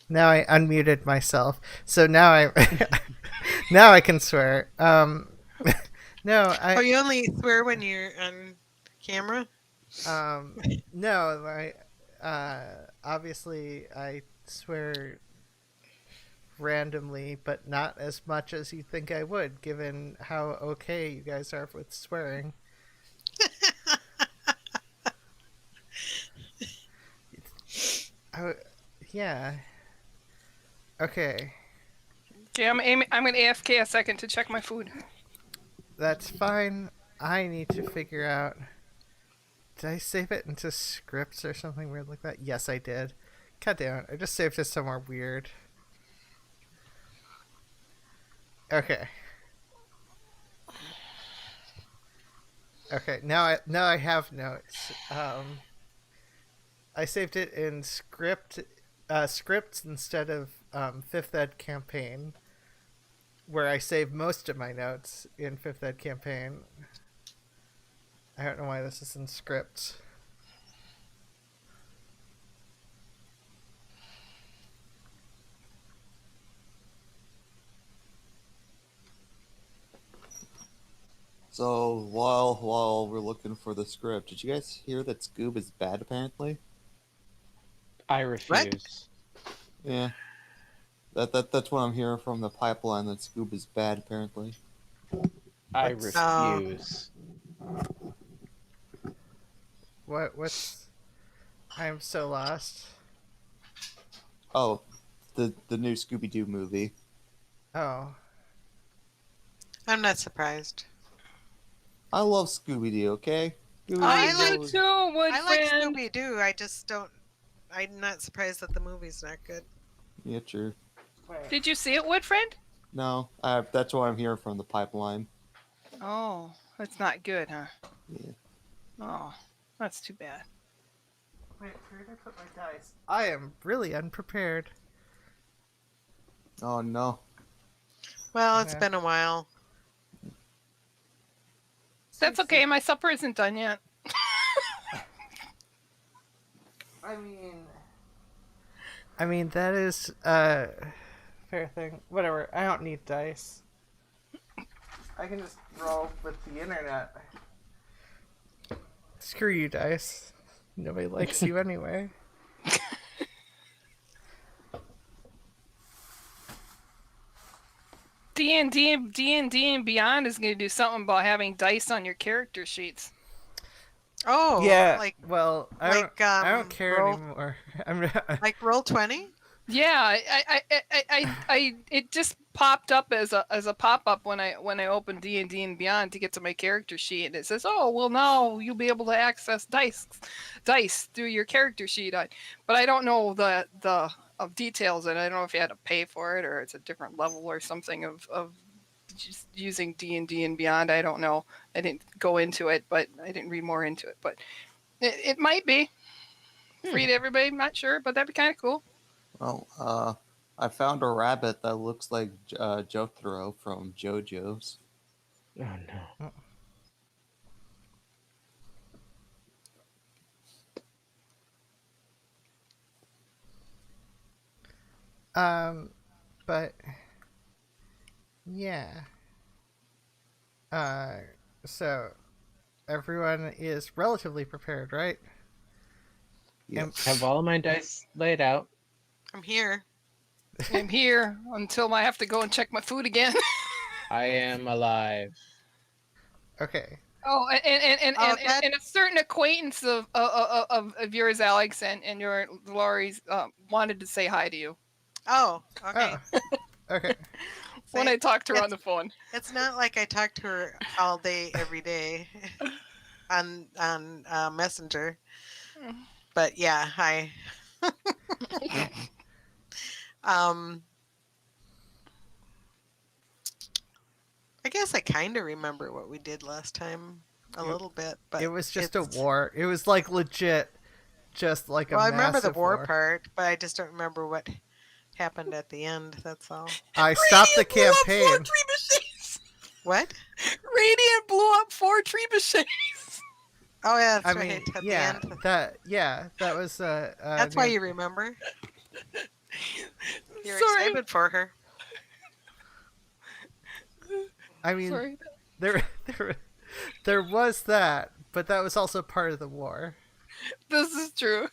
Now I unmuted myself, so now I now I can swear. No, Oh, I you only swear when you're on camera? um no, obviously I swear randomly, but not as much as you think I would, given how okay you guys are with swearing. Oh, yeah. Okay, Okay, I'm gonna AFK a second to check my food. that's fine. I need to figure out. Did I save it into scripts or something weird like that? Yes, I did. God damn it! I just saved it somewhere weird. Okay. Okay. Now I have notes. I saved it in scripts instead of fifth ed campaign, where I save most of my notes in fifth ed campaign. I don't know why this is in scripts. So while we're looking for the script, did you guys hear that Scoob is bad apparently? I What? refuse. Yeah. That's what I'm hearing from the pipeline, that Scoob is bad apparently. I What's Oh, refuse. what's? I'm so lost. Oh, the new Scooby Doo movie. Oh, I'm not surprised. I love Scooby Doo, okay? Oh, Scooby I I Doo's do like always too, Wood I like friend. Scooby Doo. I just don't. I'm not surprised that the movie's not good. yeah, sure. Did you see it, Wood friend? No, that's what I'm hearing from the pipeline. Oh, that's not good, huh? Yeah. Oh, that's too bad. wait, where did I put my dice? I am really unprepared. Oh no. Well, it's Yeah. been a while. That's okay. My supper isn't done yet. I mean, that is fair thing. Whatever. I don't need dice. I can just roll with the internet. Screw you, dice. Nobody likes you anyway. D&D and Beyond is going to do something about having dice on your character sheets. Oh, Yeah. like Well, I don't care roll anymore. I'm. like Roll20. Yeah, it just popped up as a pop up when I opened D and Beyond to get to my character sheet, and it says, "Oh, well, now you'll be able to access dice through your character sheet." But I don't know the of details, and I don't know if you had to pay for it or it's a different level or something of just using D and Beyond. I don't know. I didn't go into it, but I didn't read more into it. But it might be free to everybody. I'm not sure, but that'd be kind of cool. Well, I found a rabbit that looks like Jotaro from JoJo's. Oh no. um, but yeah. Uh, so everyone is relatively prepared, right? Yes. Have all of my dice laid out. I'm here. I'm here until I have to go and check my food again. I am alive. Okay. Oh, Oh, that. and a certain acquaintance of yours, Alex, and your Laurie's wanted to say hi to you Oh, okay. Oh. Okay. when I talked to her on the phone. It's not like I talk to her all day, every day, on Messenger. But yeah, hi. Um, I guess I kind of remember what we did last time a little bit, but It was just a it's. war. It was like legit, just like a Well, I remember the massive war part, but I just don't remember what happened at the end. That's all. I stopped the Radiant blew up campaign. 4 trebuchets. What? Radiant blew up 4 trebuchets. Oh yeah, I that's mean, right. At yeah, the end. that was That's why you remember. You're Sorry. excited for her. I mean, Sorry. there, there, there was that, but that was also part of the war. This is true.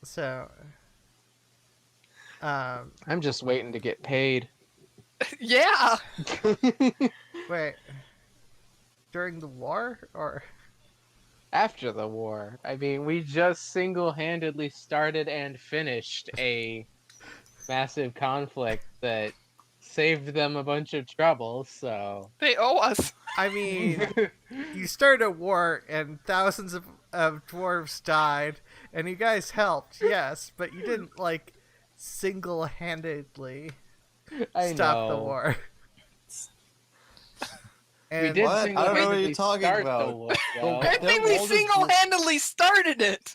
So, I'm just waiting to get paid. Yeah. wait, during the war or? After the war. I mean, we just single-handedly started and finished a massive conflict that saved them a bunch of trouble, so... They owe us. I mean, you started a war and thousands of dwarves died, and you guys helped, yes, but you didn't like single-handedly I stop the know. war. We And did What? I don't know what single-handedly you're talking start about. the war, though. I think we wall just blew- single-handedly started it.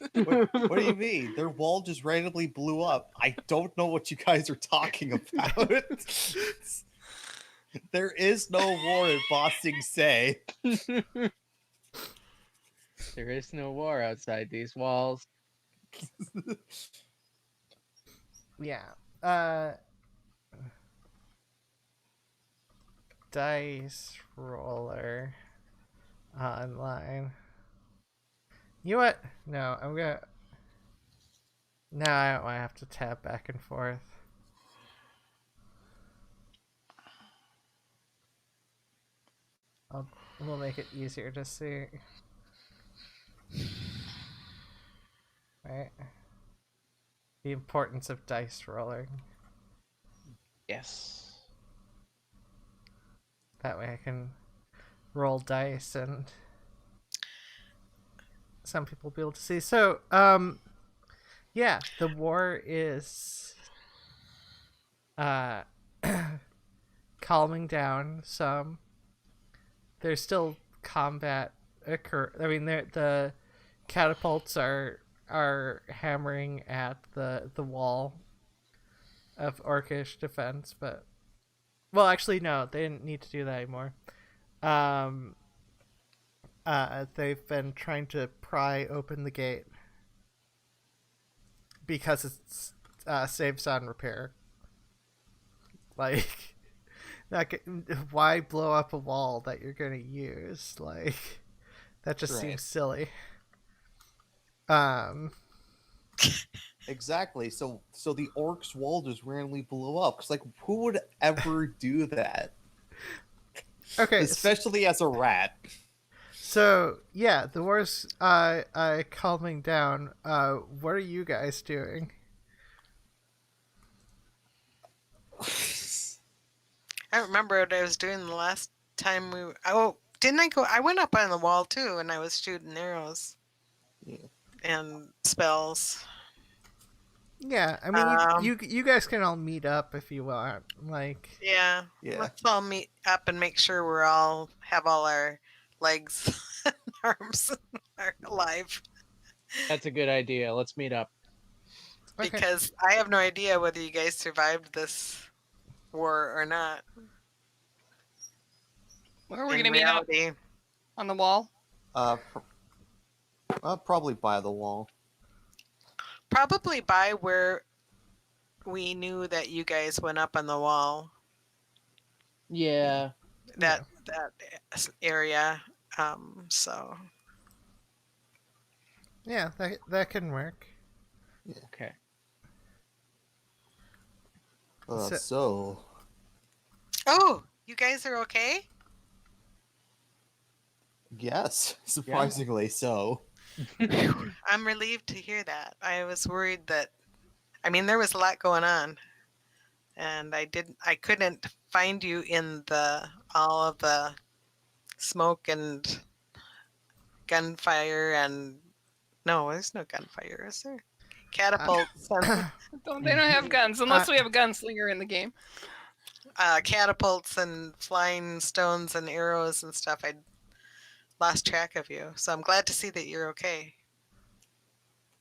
What do you mean? Their wall just randomly blew up. I don't know what you guys are talking about. There is no war in Bossing Say. There is no war outside these walls. yeah, dice roller online. You know what? No, I'm gonna. No, I don't want to have to tab back and forth. We'll make it easier to see. Right. The importance of dice rolling. Yes. That way I can roll dice and some people will be able to see. So, yeah, the war is calming down some. There's still combat occur. I mean, the catapults are hammering at the wall of orcish defense, but well, actually, no, they didn't need to do that anymore. They've been trying to pry open the gate because it's saves on repair. Like, why blow up a wall that you're gonna use? Like, that just Right. seems silly. Exactly. So the orc's wall just randomly blew up. Cause like, who would ever do that? Okay, Especially as a rat. so yeah, the war's calming down. What are you guys doing? I don't remember what I was doing the last time we. Oh, didn't I go? I went up on the wall too, and I was shooting arrows. Yeah. And spells. Yeah, I mean, Um, you guys can all meet up if you want. Like, Yeah. Yeah. Let's all meet up and make sure we're all have all our legs and arms are alive. That's a good idea. Let's meet up. okay. Because I have no idea whether you guys survived this war or not. Where are we In gonna meet up? reality. On the wall? Probably by the wall. Probably by where we knew that you guys went up on the wall. Yeah. That area. So Yeah, that can work. Okay. So- So oh, you guys are okay? yes, surprisingly so. I'm relieved to hear that. I was worried that I mean there was a lot going on. And I couldn't find you in all of the smoke and gunfire and no, there's no gunfire, is there? Catapults and They don't have guns unless we have a gunslinger in the game. catapults and flying stones and arrows and stuff. I lost track of you. So I'm glad to see that you're okay.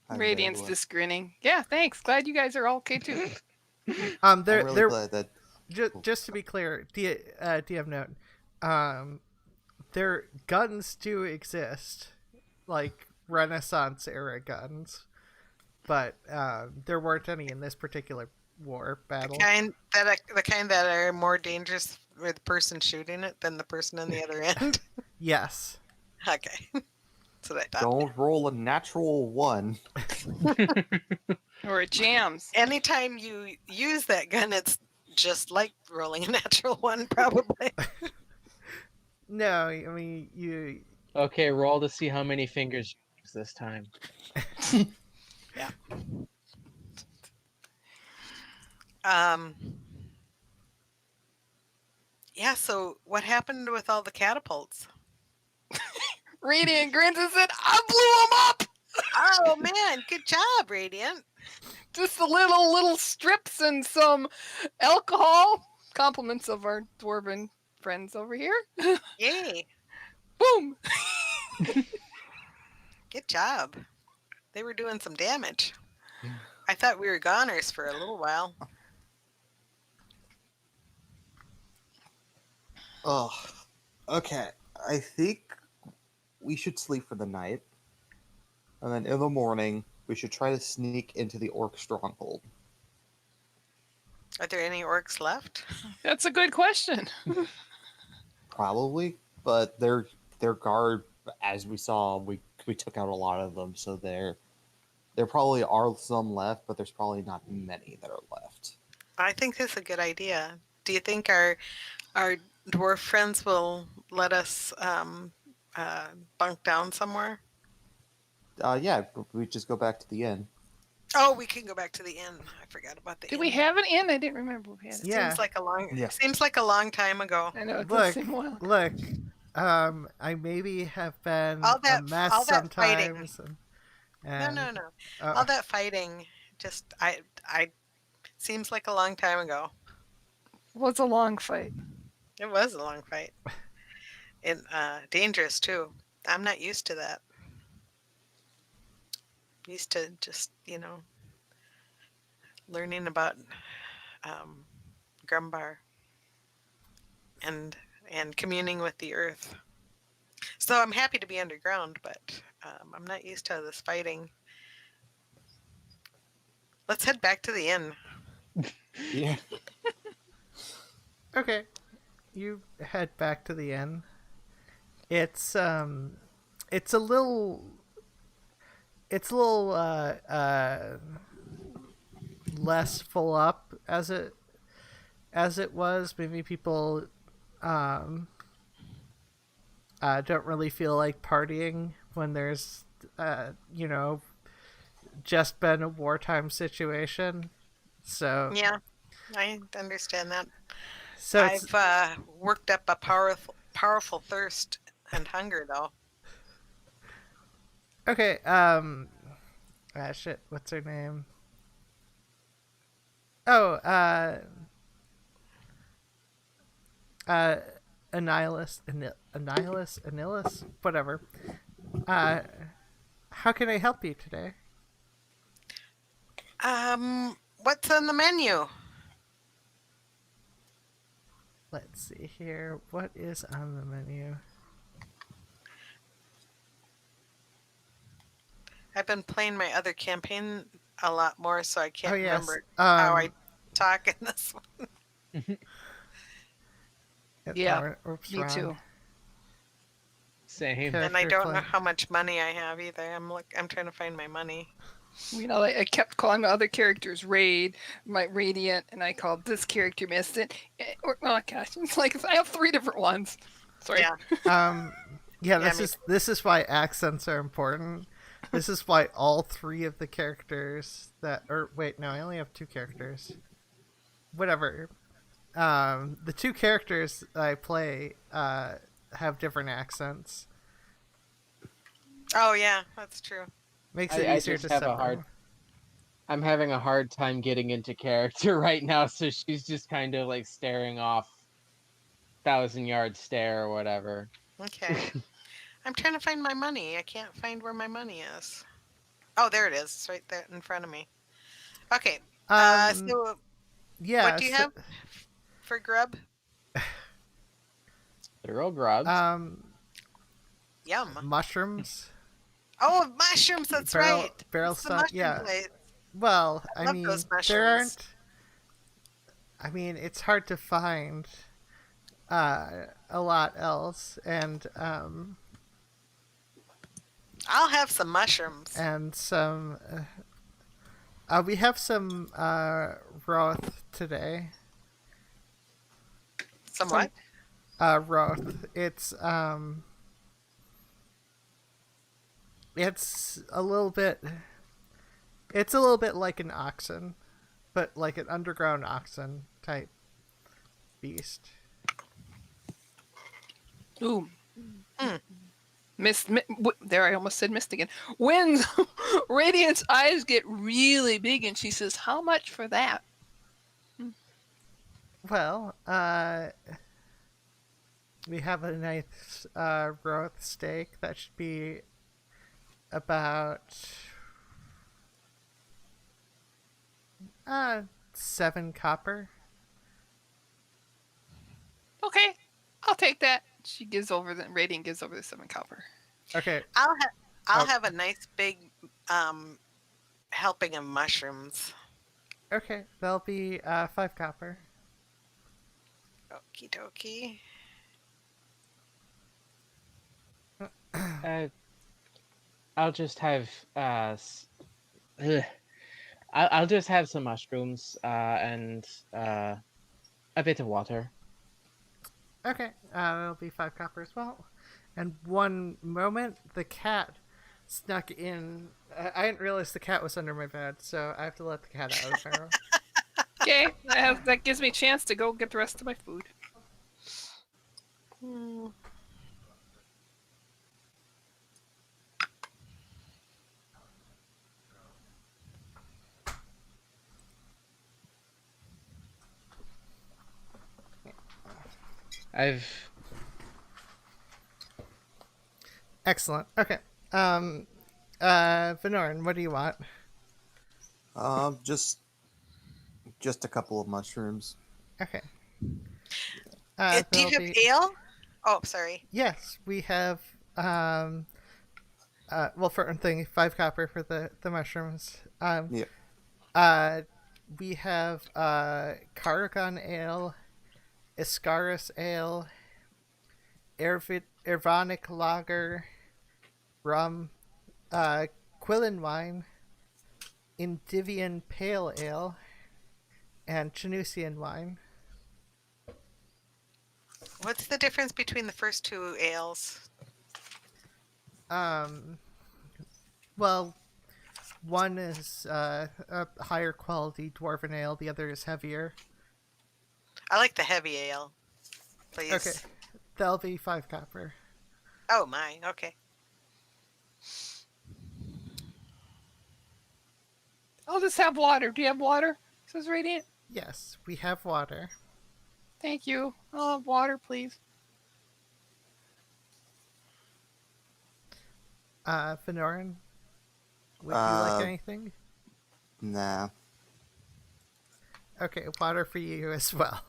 I'm Radiant's very just grinning. Yeah, thanks. Glad you guys are all okay too. There, I'm really there. glad that Just to be clear, DM note. Their guns do exist, like Renaissance era guns. but there weren't any in this particular war battle. The kind that are more dangerous with the person shooting it than the person on the other end. Yes. Okay, that's what I thought. Don't roll a natural 1. Or it jams. Anytime you use that gun, it's just like rolling a natural 1, probably. No, I mean you. Okay, roll to see how many fingers you use this time. Yeah. So what happened with all the catapults? Radiant grins and said, I blew them up! Oh man, good job, Radiant. Just the little strips and some alcohol. Compliments of our dwarven friends over here. Yay, Boom! good job. They were doing some damage. I thought we were goners for a little while. Oh, okay. I think we should sleep for the night. And then in the morning, we should try to sneak into the orc stronghold. Are there any orcs left? That's a good question. Probably, but their guard, as we saw, we took out a lot of them, so there probably are some left, but there's probably not many that are left. I think that's a good idea. Do you think our dwarf friends will let us bunk down somewhere? Yeah, we just go back to the inn. Oh, we can go back to the inn. I forgot about the inn. Did we have an inn? I didn't remember we had it. Yeah. Seems like a long time ago. I know, it Look, does seem wild. look. I maybe have been All that- a mess all that fighting. sometimes. And, No. uh, All that fighting, just I seems like a long time ago. It was a long fight. It was a long fight. And dangerous too. I'm not used to that. Used to just, learning about Grumbar and communing with the earth. So I'm happy to be underground, but I'm not used to this fighting. Let's head back to the inn. Yeah. Okay, you head back to the inn. It's a little less full up as it was. Maybe people don't really feel like partying when there's just been a wartime situation. So Yeah, I understand that. so it's, I've worked up a powerful thirst and hunger, though. okay. Shit. What's her name? Oh, Annihilus, whatever. How can I help you today? What's on the menu? Let's see here. What is on the menu? I've been playing my other campaign a lot more, so I can't Oh, yes. remember how I Um, talk in this one. Yeah, Oops, Me wrong. too. Same. Okay. And I Character don't know claim. how much money I have either. I'm trying to find my money. I kept calling my other characters Raid, my Radiant, and I called this character Misted. Oh gosh, it's like I have 3 different ones. Sorry. Yeah. Yeah, Yeah, this is why accents are important. This is why all 3 of the characters I only have 2 characters. Whatever. The 2 characters I play have different accents. Oh yeah, that's true. Makes it I easier just to have a separate. hard- I'm having a hard time getting into character right now, so she's just kind of like staring off, 1,000-yard stare or whatever. Okay. I'm trying to find my money. I can't find where my money is. Oh, there it is. It's right there in front of me. Okay. So Yeah. what do you have for grub? Literal grubs. Yum. Mushrooms. Oh, mushrooms. That's right. Barrel It's the stock. mushroom Yeah. place. Well, I Love mean, those there mushrooms. aren't. I mean, it's hard to find a lot else, I'll have some mushrooms. and some. We have some Roth today. Some what? Roth. It's a little bit. It's a little bit like an oxen, but like an underground oxen type beast. Ooh. Mm. There, I almost said mist again. When Radiant's eyes get really big and she says, "How much for that?" Well, we have a nice Roth steak that should be about 7 copper. Okay, I'll take that. She gives over Radiant gives over the 7 copper. Okay. I'll Oh. have a nice big helping of mushrooms. Okay, that'll be 5 copper. Okie dokie. I'll just have I'll just have some mushrooms and a bit of water. Okay, that'll be 5 copper as well. And one moment, the cat snuck in. I didn't realize the cat was under my bed, so I have to let the cat out of the barrel. Okay, that gives me a chance to go get the rest of my food. I've Excellent. Okay. Venorin, what do you want? Just a couple of mushrooms. Okay. Do you there'll have be- ale? Oh, sorry. Yes, we have. Well, for one thing, 5 copper for the mushrooms. Yeah. We have Caragon Ale, Iscaris Ale, Irvonic Lager, rum, Quillen Wine, Indivian Pale Ale, and Chanusian Wine. What's the difference between the first 2 ales? Well, one is a higher quality dwarven ale, the other is heavier. I like the heavy ale, please. Okay, that'll be 5 copper. Oh my. Okay. I'll just have water. Do you have water? Says Radiant. Yes, we have water. Thank you. I'll have water, please. Venorin, would you like Uh, anything? Nah. Okay, water for you as well,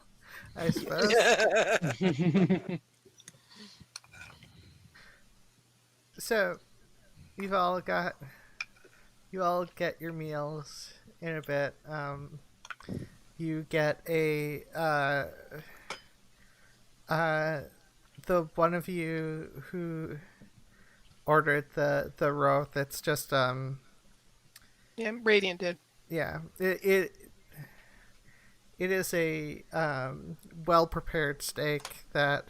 I suppose. So, you all get your meals in a bit. You get a the one of you who ordered the Roth. It's just Yeah, Radiant did. yeah, it is a well prepared steak that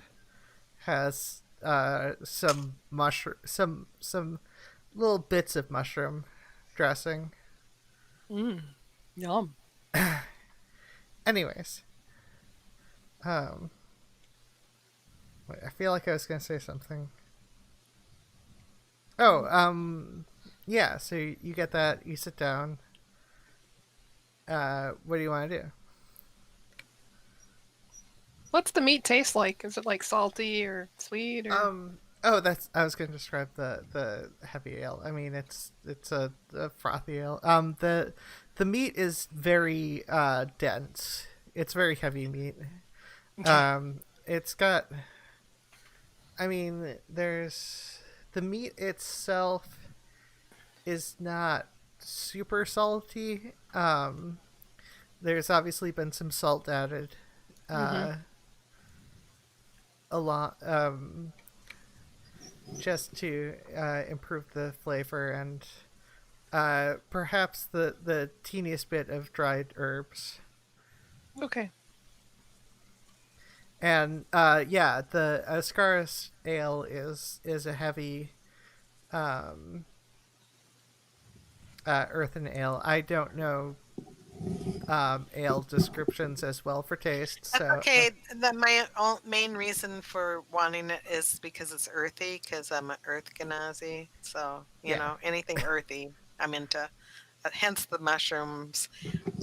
has some mushroom, some little bits of mushroom dressing. Yum. Anyways, wait, I feel like I was gonna say something. Oh, yeah. So you get that. You sit down. What do you want to do? What's the meat taste like? Is it like salty or sweet? Or... Oh, that's. I was gonna describe the heavy ale. I mean, it's a frothy ale. The meat is very dense. It's very heavy meat. It's got. I mean, there's the meat itself is not super salty. There's obviously been some salt added a lot, just to improve the flavor, and perhaps the teeniest bit of dried herbs. Okay. And yeah, the Ascaris ale is a heavy earthen ale. I don't know ale descriptions as well for taste. That's So okay. My main reason for wanting it is because it's earthy, because I'm an earth Genasi. So, you Yeah. know, anything earthy, I'm into. Hence the mushrooms.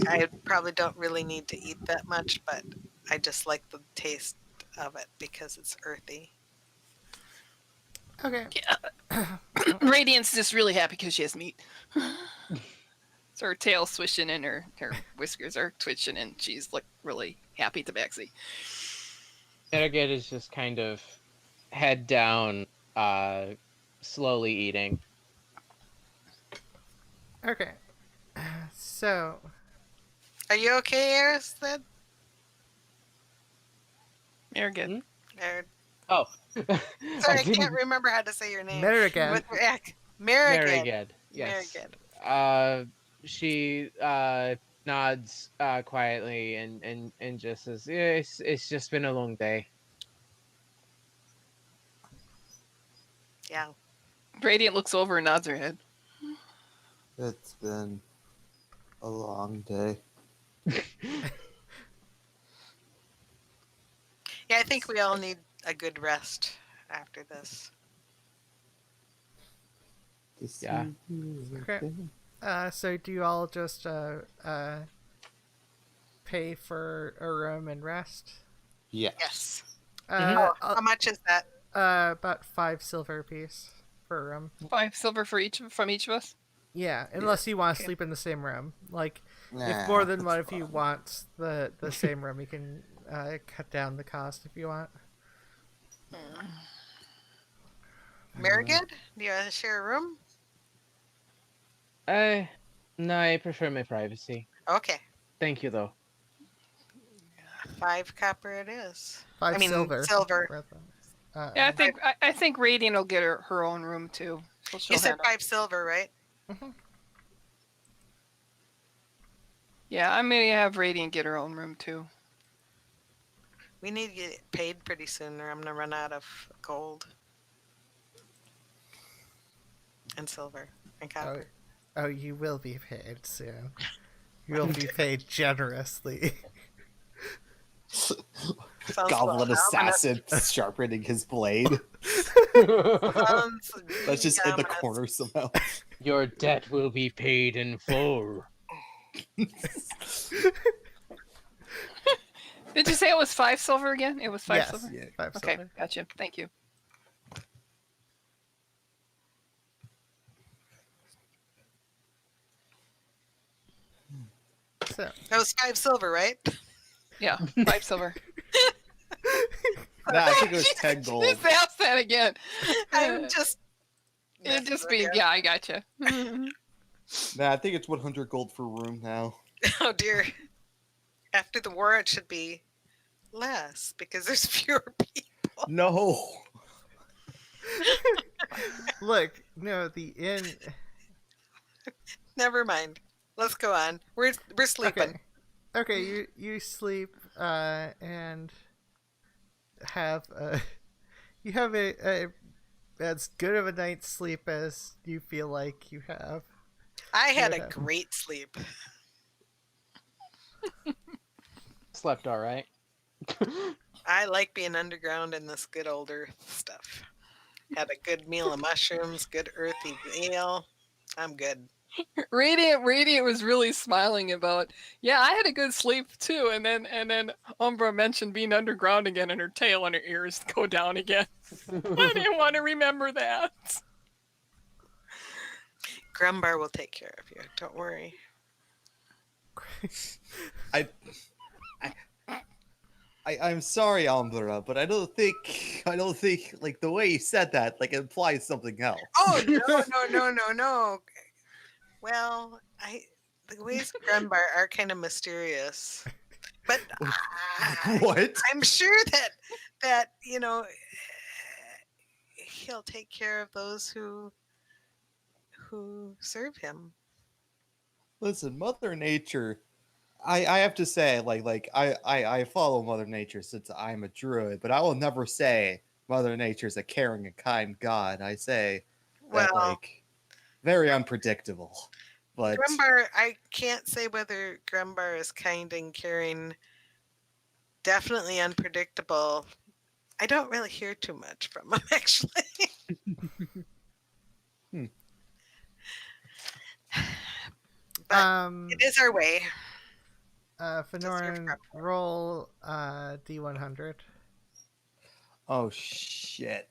I probably don't really need to eat that much, but I just like the taste of it because it's earthy. okay. Radiant's just really happy because she has meat. So her tail swishing and her whiskers are twitching, and she's like really happy to backseat. Erget is just kind of head down, slowly eating. Okay. So Are you okay, Aristed? You're good. Or, Oh, sorry, I can't remember how to say your name. Merrigan. With your ac- Merrigan. Merrigan. Yes. Merrigan. She nods quietly and just says, "Yeah, it's just been a long day." Yeah. Radiant looks over and nods her head. It's been a long day. Yeah, I think we all need a good rest after this. Yeah. Okay. So do you all just pay for a room and rest? Yes. Yes. Uh, How much is that? about 5 silver apiece for a room. 5 silver for from each of us. Yeah, unless you want to Okay. sleep in the same room. Like, Nah, if more than that's one of you fine. wants the same room, you can cut down the cost if you want. Merrigan? Do you want to share a room? No, I prefer my privacy. Okay. Thank you, though. 5 copper it is. 5 I mean, silver. silver. rather. Yeah, I think Radiant will get her own room too. So she'll You said handle- 5 silver, right? Yeah, I'm gonna have Radiant get her own room too. We need to get paid pretty soon, or I'm gonna run out of gold and silver and Oh, copper. oh, you will be paid soon. You will be paid generously. Sounds Goblin well ominous. assassin sharpening his blade. Sounds That's just in the ominous. corner somehow. Your debt will be paid in full. Did you say it was 5 silver again? It was 5 Yes, silver. Yeah. 5 Okay, silver. gotcha. Thank you. So, That was 5 silver, right? Yeah, 5 silver. Nah, I think it was 10 gold. Just ask that again. I'm just. It'd messing just with be you. yeah, I gotcha. Nah, I think it's 100 gold for room now. Oh dear. After the war, it should be less because there's fewer people. No. look, no, the inn. Never mind. Let's go on. We're sleeping. Okay, you sleep and have you have a as good of a night's sleep as you feel like you have. I had a Yeah. great sleep. Slept all right. I like being underground in this good old earth stuff. Had a good meal of mushrooms, good earthy ale. I'm good. Radiant was really smiling about. Yeah, I had a good sleep too, and then Umbra mentioned being underground again, and her tail and her ears go down again. I didn't want to remember that. Grumbar will take care of you. Don't worry. I'm sorry, Umbra, but I don't think like the way you said that like implies something else. Oh no. Well, the ways of Grumbar are kind of mysterious, but What? I'm sure that he'll take care of those who serve him. Listen, Mother Nature. I have to say, I follow Mother Nature since I'm a druid, but I will never say Mother Nature's a caring and kind God. I say that Well, very unpredictable. But Grumbar, I can't say whether Grumbar is kind and caring. Definitely unpredictable. I don't really hear too much from him, actually. But it is our way. Fenorin, prep. roll D100. oh shit.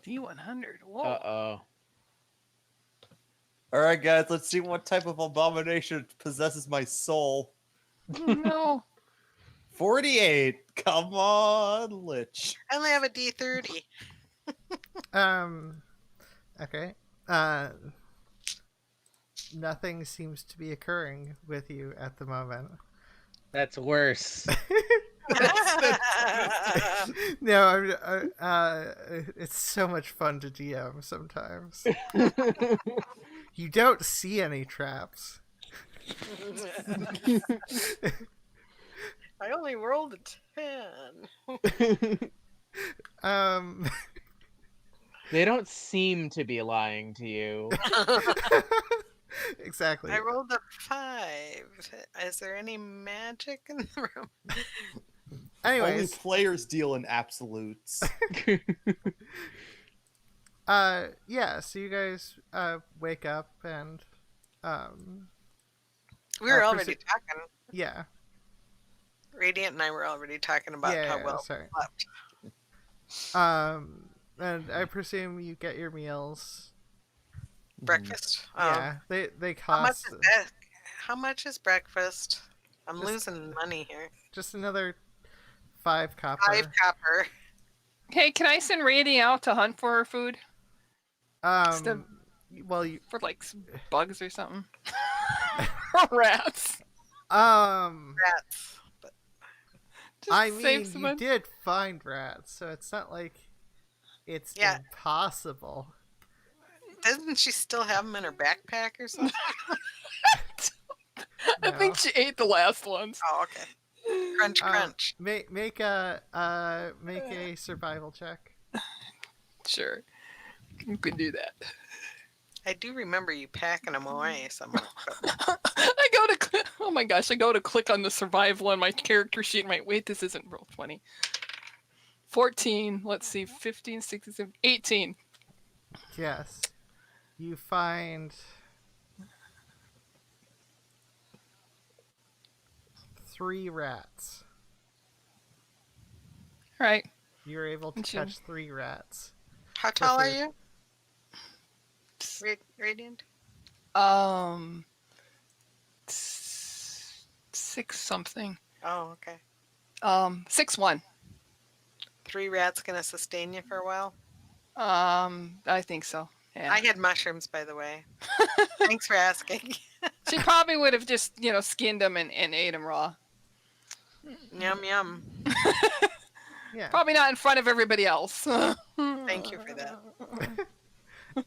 D100. Whoa. Uh-oh. All right, guys, let's see what type of abomination possesses my soul. No. 48. Come on, Lich. I only have a D30. Okay. Nothing seems to be occurring with you at the moment. That's worse. No, it's so much fun to DM sometimes. You don't see any traps. I only rolled a 10. They don't seem to be lying to you. Exactly. I rolled a 5. Is there any magic in the room? Only Anyways, players deal in absolutes. yeah, so you guys wake up and We were I already talking. yeah. Radiant and I were already talking about Yeah, how well sorry. we slept. And I presume you get your meals. Breakfast. Yeah, they How much cost is that? How much is breakfast? I'm Just- losing money here. just another 5 copper. 5 copper. Hey, can I send Radiant out to hunt for her food? Um, well, you, For like some bugs or something? Or rats? Rats. But Just I save mean, some you money. did find rats, so it's not like it's Yeah. impossible. doesn't she still have them in her backpack or something? I No. think she ate the last ones. Oh, okay. Crunch, crunch. Make a survival check. Sure. You can do that. I do remember you packing them away somewhere. but- I go to oh my gosh, I go to click on the survival on my character sheet. I'm like, wait, this isn't roll 20. 14, let's see, 15, 16, 17, 18. Yes, you find 3 rats. All right. You're able to Interesting. catch 3 rats. How tall are food. you? Radiant? S- 6 something. Oh, okay. 6'1". 3 rats gonna sustain you for a while? I think so. Yeah. I had mushrooms, by the way. Thanks for asking. She probably would have just, skinned them and ate them raw. Yum yum. Yeah. Probably not in front of everybody else. Thank you for that.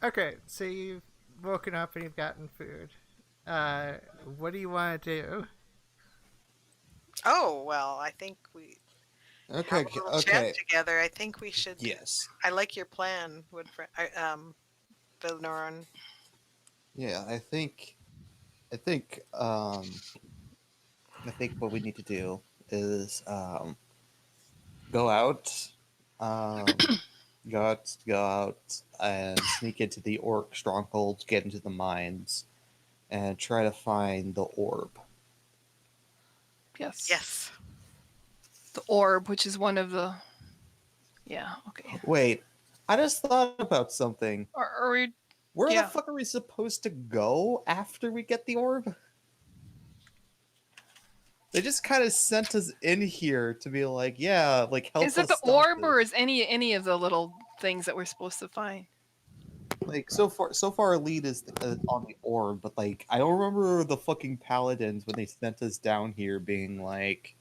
Okay, so you've woken up and you've gotten food. What do you want to do? Oh well, I think we Okay, have a little okay. chat together. I think we should. Yes. I like your plan, Vilnoran. Yeah, I think what we need to do is go out and sneak into the orc strongholds, get into the mines, and try to find the orb. Yes. Yes. The orb, which is one of the. Yeah. Okay. Wait, I just thought about something. Are we? Where Yeah. the fuck are we supposed to go after we get the orb? They just kind of sent us in here to be like, yeah, like help Is it us the stop orb this. or is any of the little things that we're supposed to find? Like so far, our lead is on the orb, but like I don't remember the fucking paladins when they sent us down here being like,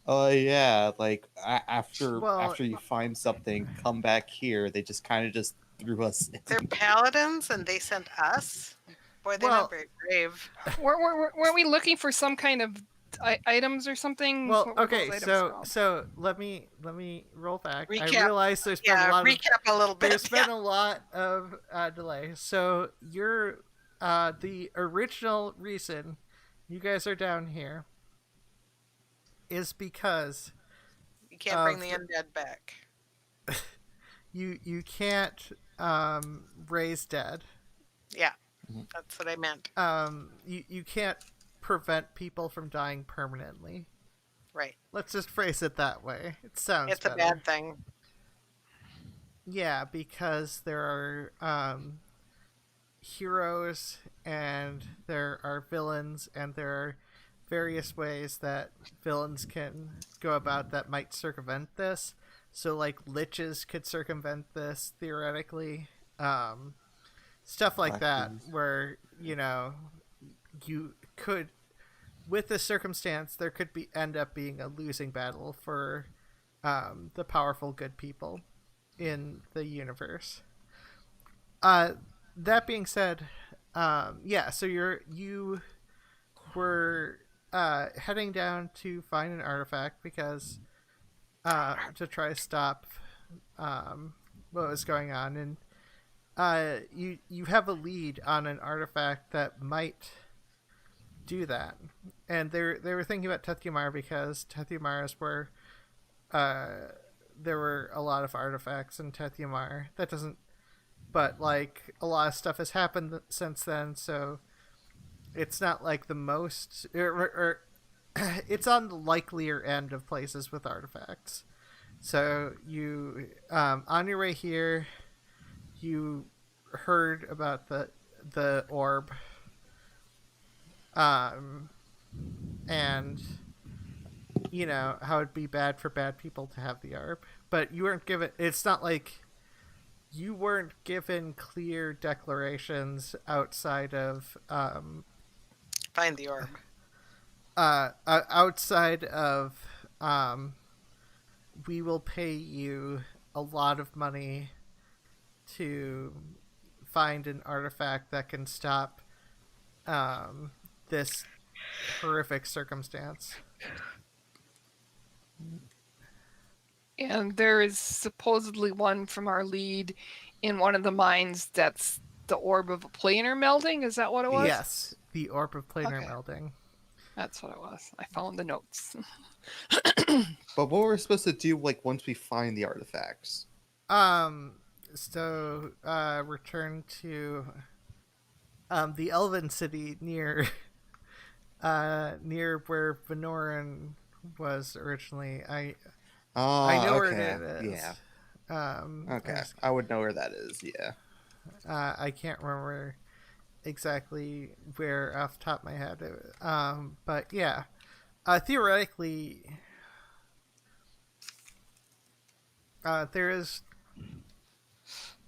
"Oh yeah, like Well, after you find something, come back here." They just kind of just threw us. They're paladins and they sent us? Boy, they're Well- not very brave. Weren't we looking for some kind of items or something? well, What were those okay. items So called? so let me roll back. I Recap. realize there's been a Yeah, lot of recap a little bit. there's been a lot of delay. So you're the original reason you guys are down here is because You can't bring the undead back. you can't raise dead. Yeah, Mhm. that's what I meant. You can't prevent people from dying permanently. Right. Let's just phrase it that way. It sounds It's a better. bad thing. Yeah, because there are heroes and there are villains and there are various ways that villains can go about that might circumvent this. So like liches could circumvent this theoretically. Stuff like that Blackbees. where, you know, you could with this circumstance there could be end up being a losing battle for the powerful good people in the universe. That being said, yeah, so you were heading down to find an artifact because to try to stop what was going on, and you have a lead on an artifact that might do that, and they were thinking about Tethumar because Tethumar is where there were a lot of artifacts in Tethumar. That doesn't, but like a lot of stuff has happened since then, so it's not like the most, or it's on the likelier end of places with artifacts. So you, on your way here, you heard about the orb, and you know how it'd be bad for bad people to have the orb, but you weren't given. It's not like you weren't given clear declarations outside of Find the orb. outside of we will pay you a lot of money to find an artifact that can stop this horrific circumstance. And there is supposedly one from our lead in one of the mines that's the orb of a planar melding. Is that what it was? Yes, the orb of planar Okay. melding. That's what it was. I found the notes. But what we're supposed to do, like once we find the artifacts? So return to the Elven city near near where Venoran was originally. I know where it is. Yeah. Okay. there's- I would know where that is. Yeah. I can't remember exactly where off the top of my head. But yeah, theoretically,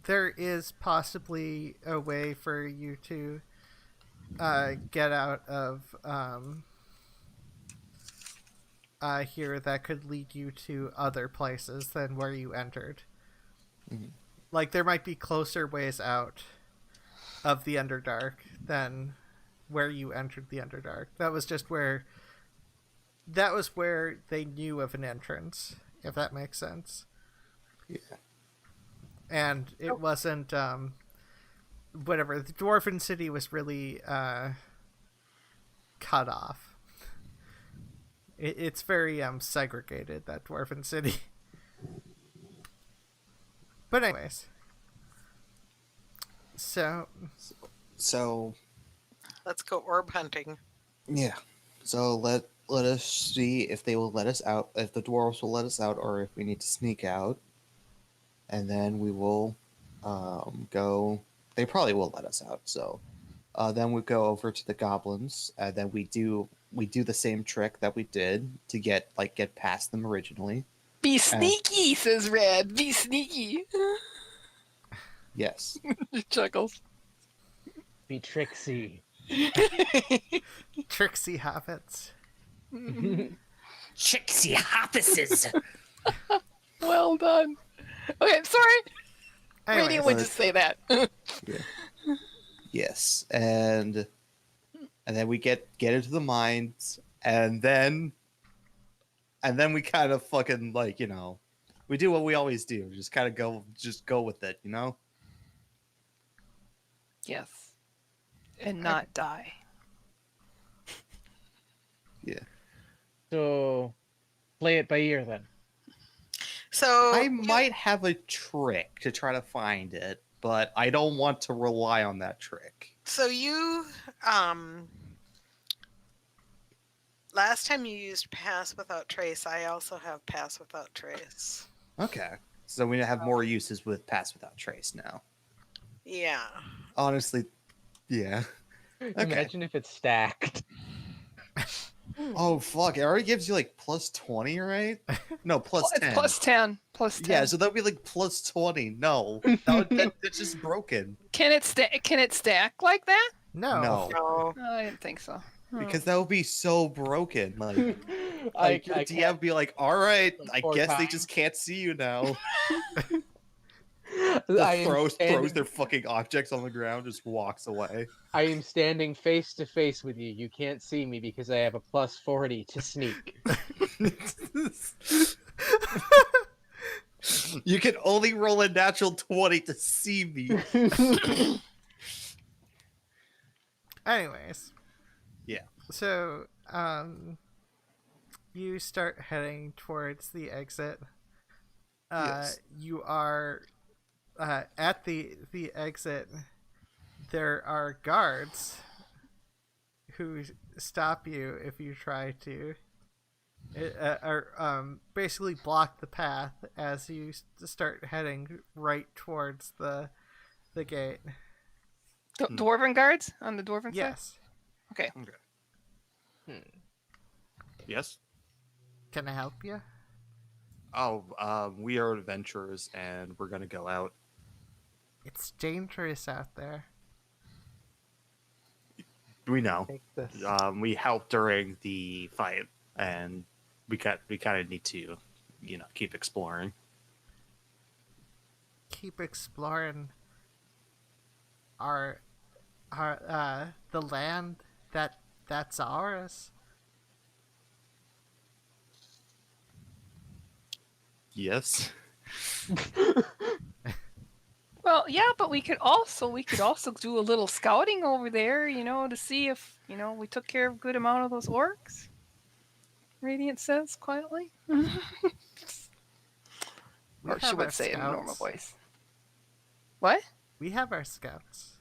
there is possibly a way for you to get out of here that could lead you to other places than where you entered. Mhm. Like there might be closer ways out of the Underdark than where you entered the Underdark. That was where they knew of an entrance, if that makes sense. Yeah. And it wasn't whatever. The Dwarven City was really cut off. It's very segregated, that Dwarven City. But anyways, so So Let's go orb hunting. yeah. So let us see if they will let us out, if the dwarves will let us out, or if we need to sneak out. And then we will go. They probably will let us out. So then we go over to the goblins, and then we do the same trick that we did to get past them originally. Be sneaky, says Red. Be sneaky. Yes. He chuckles. Be tricksy. Tricksy hobbits. Tricksy offices. Well done. Okay, sorry. Anyways, Radiant would just say that. Yes. And then we get into the mines, and then we kind of fucking like, we do what we always do. Just kind of go with it, Yes. And not die. Yeah. So, play it by ear then. So I might have a trick to try to find it, but I don't want to rely on that trick. So you, last time you used Pass Without Trace, I also have Pass Without Trace. Okay. So we have more uses with Pass Without Trace now. Yeah. Honestly, yeah. Imagine if it's stacked. Oh, fuck. It already gives you, like, plus 20, right? No, plus It's 10. plus 10. Plus 10. Yeah, so that would be, like, plus 20. No. That's just broken. Can it stack like that? no. No. No. Oh, I didn't think so. Because that would be so broken. Like your I DM can't- would be like, all right, Some I poor guess they time. just can't see you now. I am throws standing- their fucking objects on the ground, just walks away. I am standing face to face with you. You can't see me because I have a plus 40 to sneak. You can only roll a natural 20 to see me. Anyways. Yeah. So, you start heading towards the exit. Yes. You are at the exit. There are guards who stop you if you try to, or basically block the path as you start heading right towards the gate. Dwarven guards on the dwarven side? Yes. Okay. Yes? Can I help you? Oh, we are adventurers and we're gonna go out. It's dangerous out there. We know. Take this. We helped during the fight, and we kind of need to, keep exploring. Keep exploring our the land that's ours. Yes. Well, yeah, but we could also do a little scouting over there, to see if, we took care of a good amount of those orcs. Radiant says quietly. We Or she have would our say it in a normal scouts. voice. What? We have our scouts.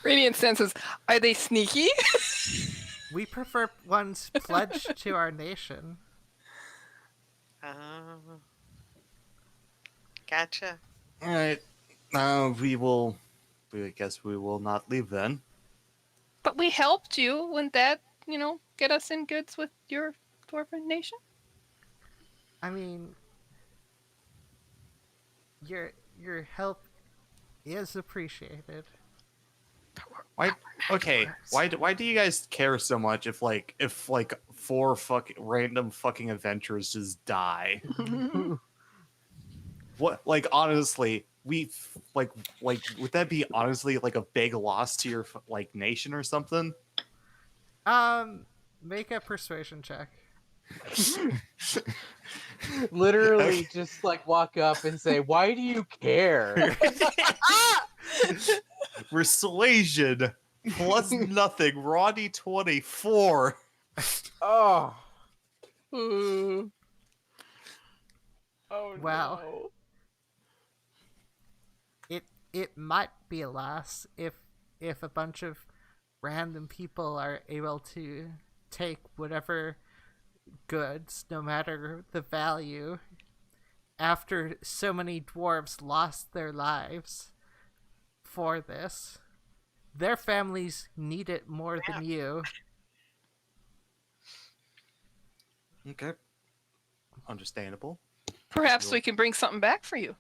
Radiant senses, are they sneaky? We prefer ones pledged to our nation. Gotcha. All right. I guess we will not leave then. But we helped you. Wouldn't that, get us in goods with your dwarven nation? I mean, your help is appreciated. Okay. Why do you guys care so much if four random fucking adventurers just die? What, honestly, would that be honestly like a big loss to your nation or something? Make a persuasion check. Literally just walk up and say, why do you care? Persuasion plus nothing. Raw D20 4. Oh. Ooh. Oh Wow. no. It might be a loss if a bunch of random people are able to take whatever goods, no matter the value, after so many dwarves lost their lives for this. Their families need it more than you. Okay. Understandable. Perhaps we can bring something back for you.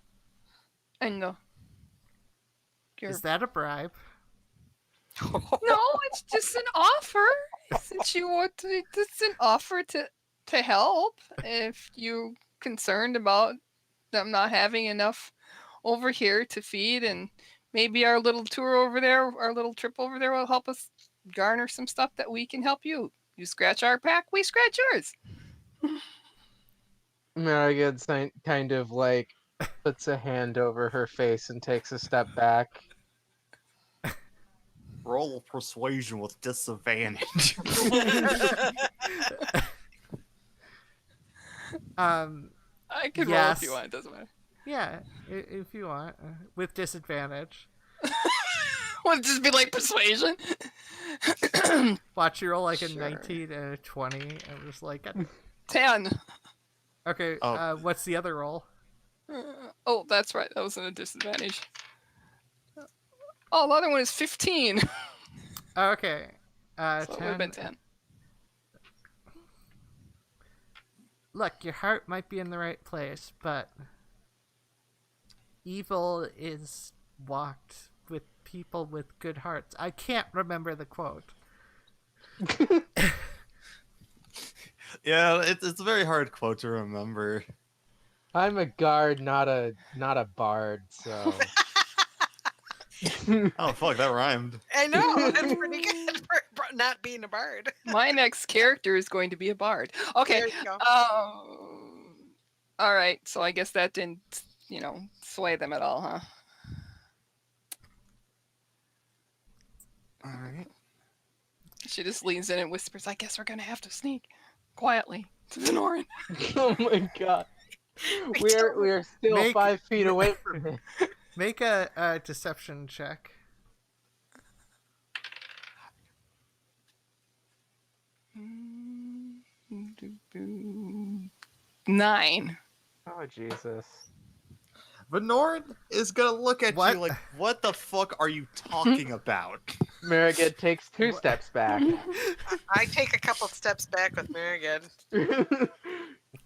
I know. Is that a bribe? No, it's just an offer. Since you want to, it's an offer to help if you concerned about them not having enough over here to feed, and maybe our little tour over there, our little trip over there will help us garner some stuff that we can help you. You scratch our back, we scratch yours. Marigold kind of like puts a hand over her face and takes a step back. Roll persuasion with disadvantage. I can roll if you Yes. want, it doesn't matter. Yeah, if you want, with disadvantage. Would it just be like persuasion? Watch you roll like a Sure. 19 and a 20. I'm just like, 10. okay. Oh. What's the other roll? Oh, that's right. That was a disadvantage. Oh, the other one is 15. Okay. So it would 10. have been 10. Look, your heart might be in the right place, but evil is walked with people with good hearts. I can't remember the quote. Yeah, it's a very hard quote to remember. I'm a guard, not a bard, so Oh fuck, that rhymed. I know. That's pretty good for not being a bard. My next character is going to be a bard. Okay. There you go. All right. So I guess that didn't, sway them at all, huh? All right. She just leans in and whispers, "I guess we're gonna have to sneak quietly to Venorin." oh my god. We are still Make- 5 feet away from him. Make a deception check. Nine. Oh Jesus. Venorin is gonna look at What? you like, what the fuck are you talking about? Marigold takes 2 steps back. I take a couple steps back with Marigold.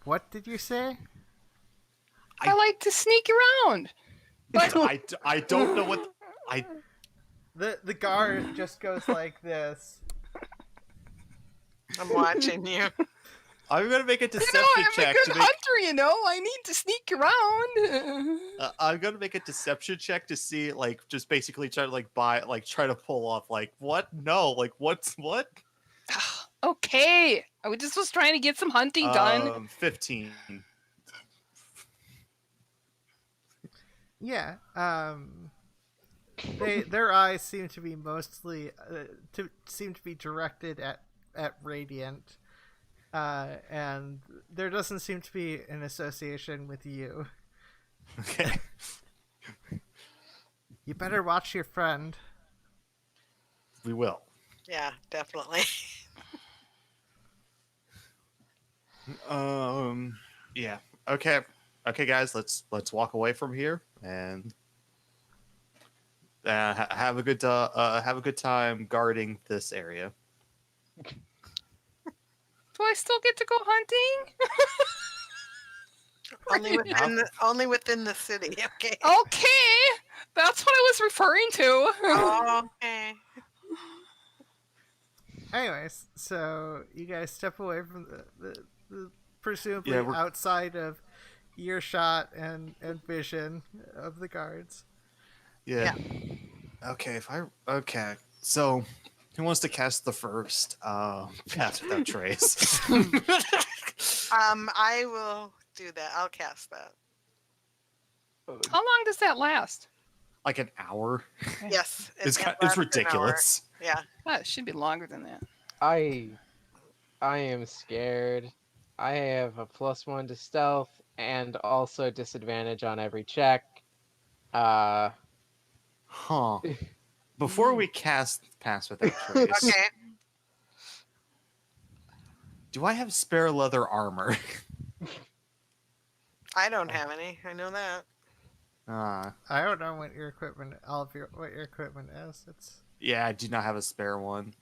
What did you say? I like to sneak around. But I don't know what The guard just goes like this. I'm watching you. I'm gonna make a I'm deception a check good to make. hunter. I need to sneak around. I'm gonna make a deception check to see, like, just basically try to try to pull off, like, what? No, like, what? Okay, I just was trying to get some hunting done. 15. Yeah. Their eyes seem to be mostly seem to be directed at Radiant, and there doesn't seem to be an association with you. Okay. You better watch your friend. We will. Yeah, definitely. Yeah. Okay. Okay, guys. Let's walk away from here and have a good time guarding this area. Do I still get to go hunting? Only within the city. Okay. Okay, that's what I was referring to. Oh, okay. Anyways, so you guys step away from the presumably Yeah, we're- outside of earshot and vision of the guards. Yeah. Okay. Okay. So, who wants to cast the first Pass Without Trace? I will do that. I'll cast that. How long does that last? Like an hour. Yes. It's can't it's last an hour. ridiculous. Yeah. Ah, it should be longer than that. I am scared. I have a +1 to stealth and also disadvantage on every check. Huh. Before we cast Pass Without Trace, Okay. do I have spare leather armor? I don't have any. I know that. I don't know what your equipment, what your equipment is. It's Yeah, I do not have a spare one.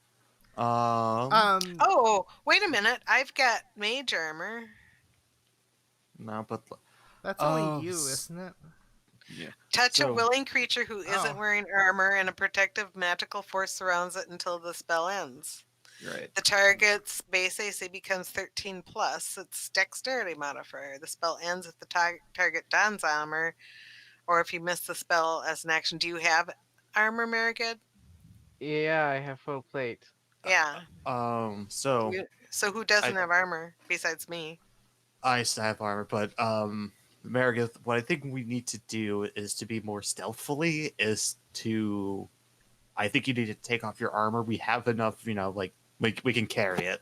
Oh, wait a minute. I've got mage armor. No, but that's only Oh, you, s- isn't it? Yeah. Touch a So- willing creature who isn't Oh. wearing armor, and a protective magical force surrounds it until the spell ends. Right. The target's base AC becomes 13 plus its dexterity modifier. The spell ends if the target dons armor, or if you miss the spell as an action. Do you have armor, Marigid? Yeah, I have full plate. Yeah. So So who doesn't have armor besides me? I still have armor, but Meredith, what I think we need to do is to be more stealthily. I think you need to take off your armor. We have enough, like we can carry it.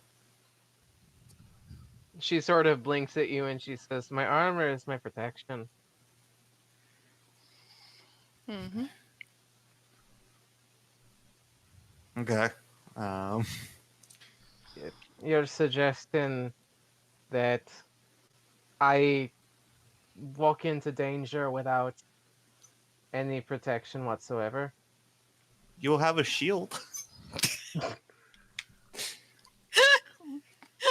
She sort of blinks at you and she says, "My armor is my protection." Mm-hmm. Okay. You're suggesting that I walk into danger without any protection whatsoever? You'll have a shield.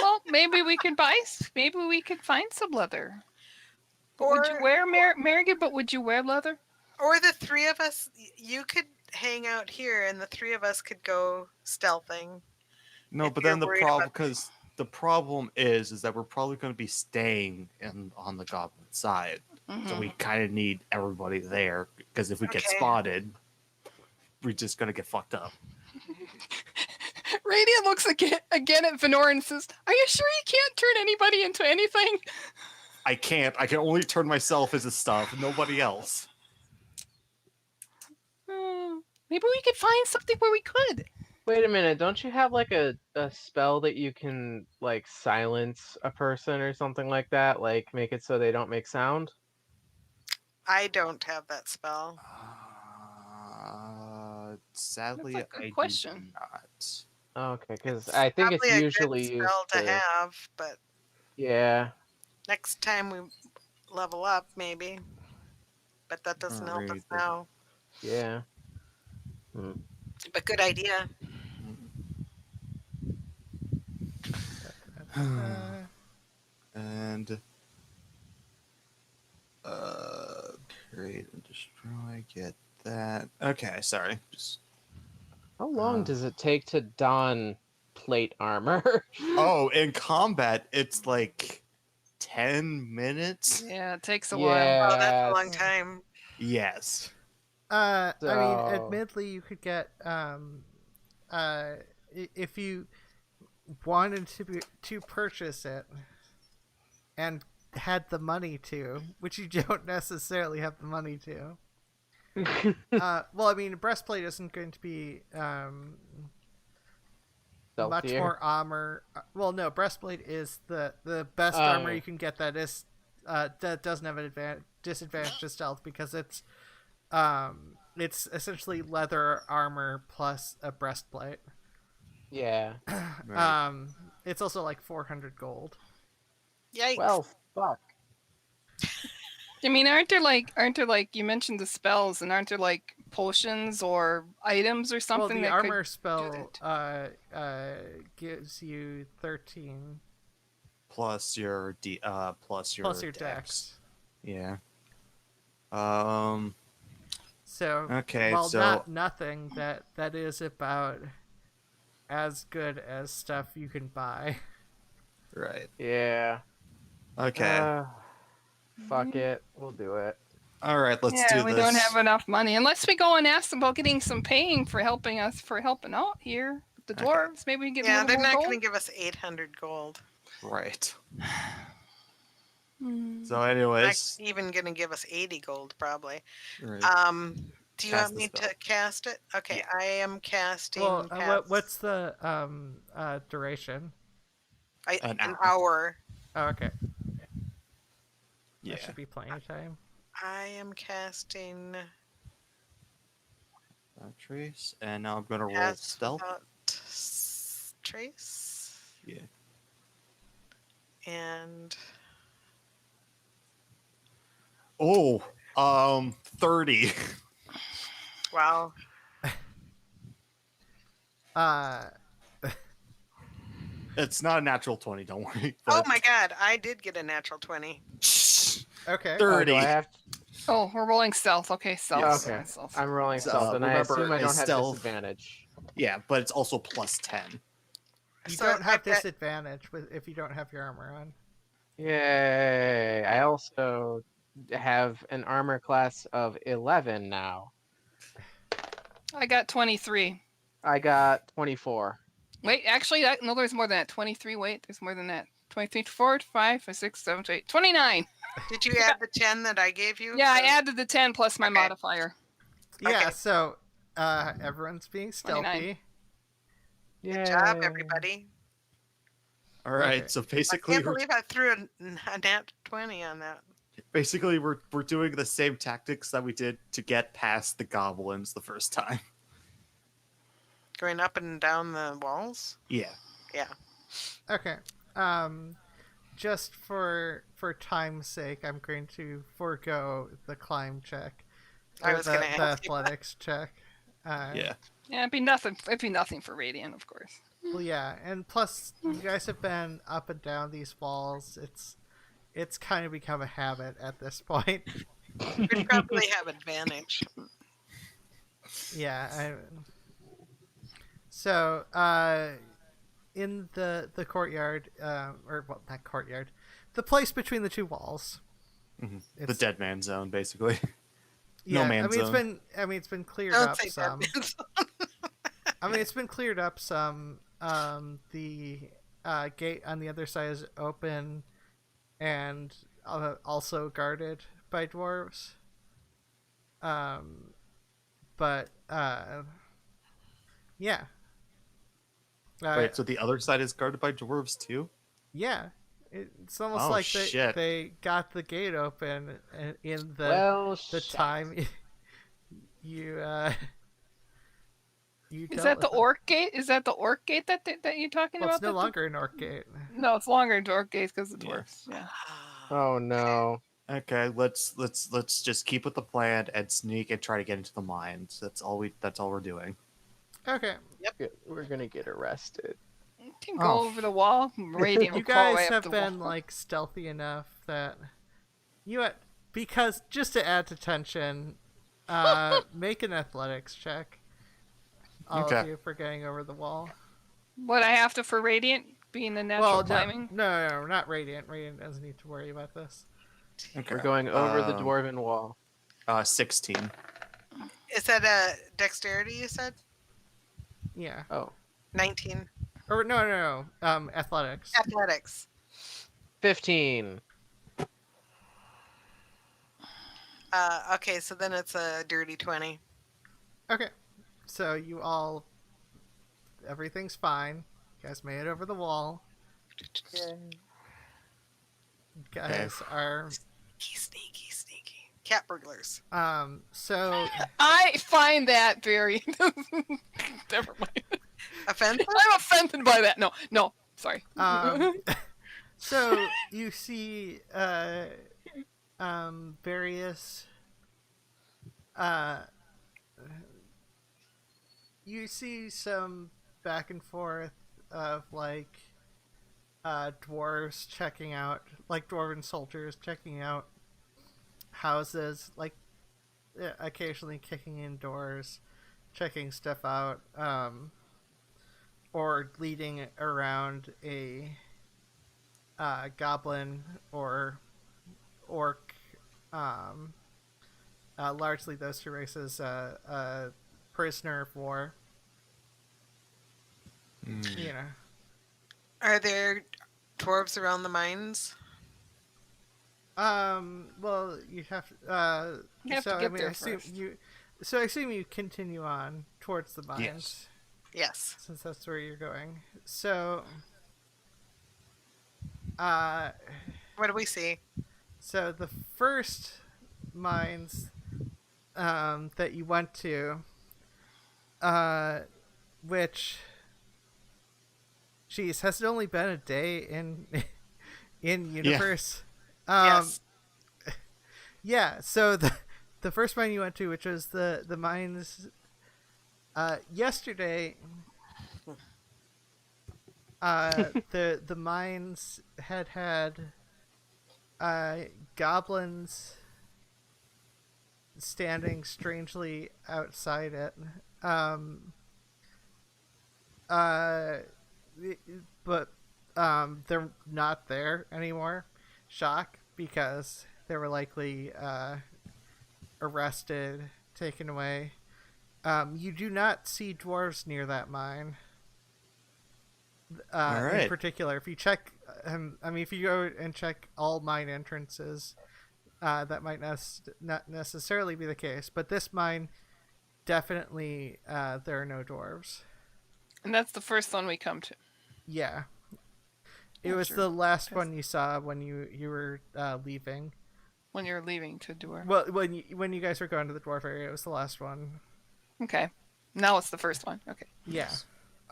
Well, maybe we could maybe we could find some leather. But would you Or- wear Marigold? But would you wear leather? Or the three of us, you could hang out here, and the three of us could go stealthing. No, If but you're then the worried problem, about- because the problem is that we're probably going to be staying on the goblin side, so we kind of need everybody there. Because if we get Okay. spotted, we're just gonna get fucked up. Radiant looks again at Venor and says, "Are you sure you can't turn anybody into anything?" I can't. I can only turn myself into stuff. Nobody else. Maybe we could find something where we could. Wait a minute, don't you have like a spell that you can like silence a person or something like that? Like make it so they don't make sound? I don't have that spell. Sadly, That's a good I question. do not. Okay, because I think it's Probably a usually good used spell to have, but Yeah. next time we level up, maybe. But that doesn't help us Alright, then. now. Yeah. But good idea. And create and destroy. Get that. Okay, sorry. Just How long does it take to don plate armor? in combat, it's like 10 minutes. Yeah, it takes a Oh, that's a Yes. long time. Yes. I mean, So- admittedly, you could get if you wanted to purchase it and had the money to, which you don't necessarily have the money to. Well, I mean, breastplate isn't going to be much Stealthier. more armor. Well, no, breastplate is the best Oh, armor yeah. you can get that is that doesn't have an disadvantage to stealth because it's essentially leather armor plus a breastplate. Yeah. Right. It's also like 400 gold. Yikes. Well, fuck. I mean, aren't there like you mentioned the spells, and aren't there like potions or items or something Well, the that armor could spell gives you 13 plus your plus your dex. Yeah. So, Okay, while so- not nothing, that is about as good as stuff you can buy. Right. Yeah. Okay. Mhm. Fuck it. We'll do it. All right. Let's yeah, do we this. don't have enough money unless we go and ask them about getting some paying for helping out here. The Okay. dwarves, maybe we can get a Yeah, little they're more not gold. going to give us 800 gold. Right. Hmm. So, Not anyways, even going to give us 80 gold, probably. right. Do you Cast want the me spell. to cast it? Okay, Yeah. I am casting. Well, pass- what's the duration? An an hour. hour. Oh, okay. Yeah. That should be plenty of time. I am casting Trace, and now I'm gonna roll Pass stealth. Without Trace. Yeah. And Oh, 30. wow. It's not a natural 20. Don't worry. Oh but- my god, I did get a natural 20. Okay. 30. Oh, do I have Oh, we're rolling stealth. Okay, stealth. Yes. Okay. Stealth. I'm rolling So, stealth, and I remember, assume I a don't have stealth- disadvantage. Yeah, but it's also plus 10. You So don't have I've got- disadvantage if you don't have your armor on. Yay! I also have an armor class of 11 now. I got 23. I got 24. Wait, actually, no, there's more than that. 23. Wait, there's more than that. 23, 4, 5, 6, 7, 8, 29. Did you add the 10 that I gave you? Yeah, I for- added the 10 plus my Okay. modifier. Yeah, Okay. so everyone's being 29. stealthy. Good job, everybody. All right, Okay. so I basically, can't believe I threw a nat 20 on that. we're doing the same tactics that we did to get past the goblins the first time. Going up and down the walls? Yeah. Yeah. Okay. Just for time's sake, I'm going to forego the climb check. I or was the, gonna the ask you athletics check. Yeah. Yeah, it'd be nothing. It'd be nothing for Radiant, of course. Well, yeah, and plus you guys have been up and down these walls. It's kind of become a habit at this point. We'd probably have advantage. Yeah. So, in the courtyard, or well, not courtyard, the place between the two walls. Mhm. The It's- dead man zone, basically. Yeah, man zone. it's been cleared Don't up say some. that. I mean, it's been cleared up some. The gate on the other side is open, and also guarded by dwarves. But yeah. Wait, so the other side is guarded by dwarves too? Yeah, it's almost Oh, like shit. they got the gate open in the Well, the shit. time you you Is dealt that the with them. orc gate? Is that the orc gate that you're talking Well, about? it's no that- longer an orc gate. No, it's longer into orc gates because of Yeah. dwarves. Yeah. Oh no. Okay, let's just keep with the plan and sneak and try to get into the mines. That's all we're doing. Okay, We're gonna get arrested. You can go over the wall. Radiant you will crawl guys right up have the been wall. like stealthy enough that because just to add to tension, make an athletics check. All of Okay. you for getting over the wall. What I have to for Radiant being the natural Well, climbing? no, not Radiant. Radiant doesn't need to worry about this. Okay. We're going over the Um, dwarven wall. 16. Is that a dexterity you said? Yeah. Oh. 19. Or no. Athletics. Athletics. 15. Okay, so then it's a dirty 20. Okay. So you all, everything's fine. You guys made it over the wall. You guys are Sneaky. Cat burglars. so I find that very. Never mind. Offensive? I'm offended by that. No. Sorry. so you see various you see some back and forth of like dwarves checking out, like dwarven soldiers checking out houses, like occasionally kicking in doors, checking stuff out, or leading around a goblin or orc, largely those two races, a prisoner of war. You know, Are there dwarves around the mines? well, you have You have so to get I mean, there I assume first. I assume you continue on towards the mines. Yes. Yes. Since that's where you're going. So, What do we see? so the first mines that you went to, which, geez, has it only been a day in universe? Yes. Yeah. So the first mine you went to, which was the mines, yesterday. The mines had goblins standing strangely outside it. Um, uh, but they're not there anymore. Shock, because they were likely arrested, taken away. You do not see dwarves near that mine. All In right. particular, if you check, if you go and check all mine entrances, that might not necessarily be the case. But this mine, definitely, there are no dwarves. And that's the first one we come to. Yeah, it Oh, was sure. the last Yes. one you saw when you were leaving. When you're leaving to Dwarf. Well, when you guys were going to the dwarf area, it was the last one. Okay. Now it's the first one. Okay. Yeah.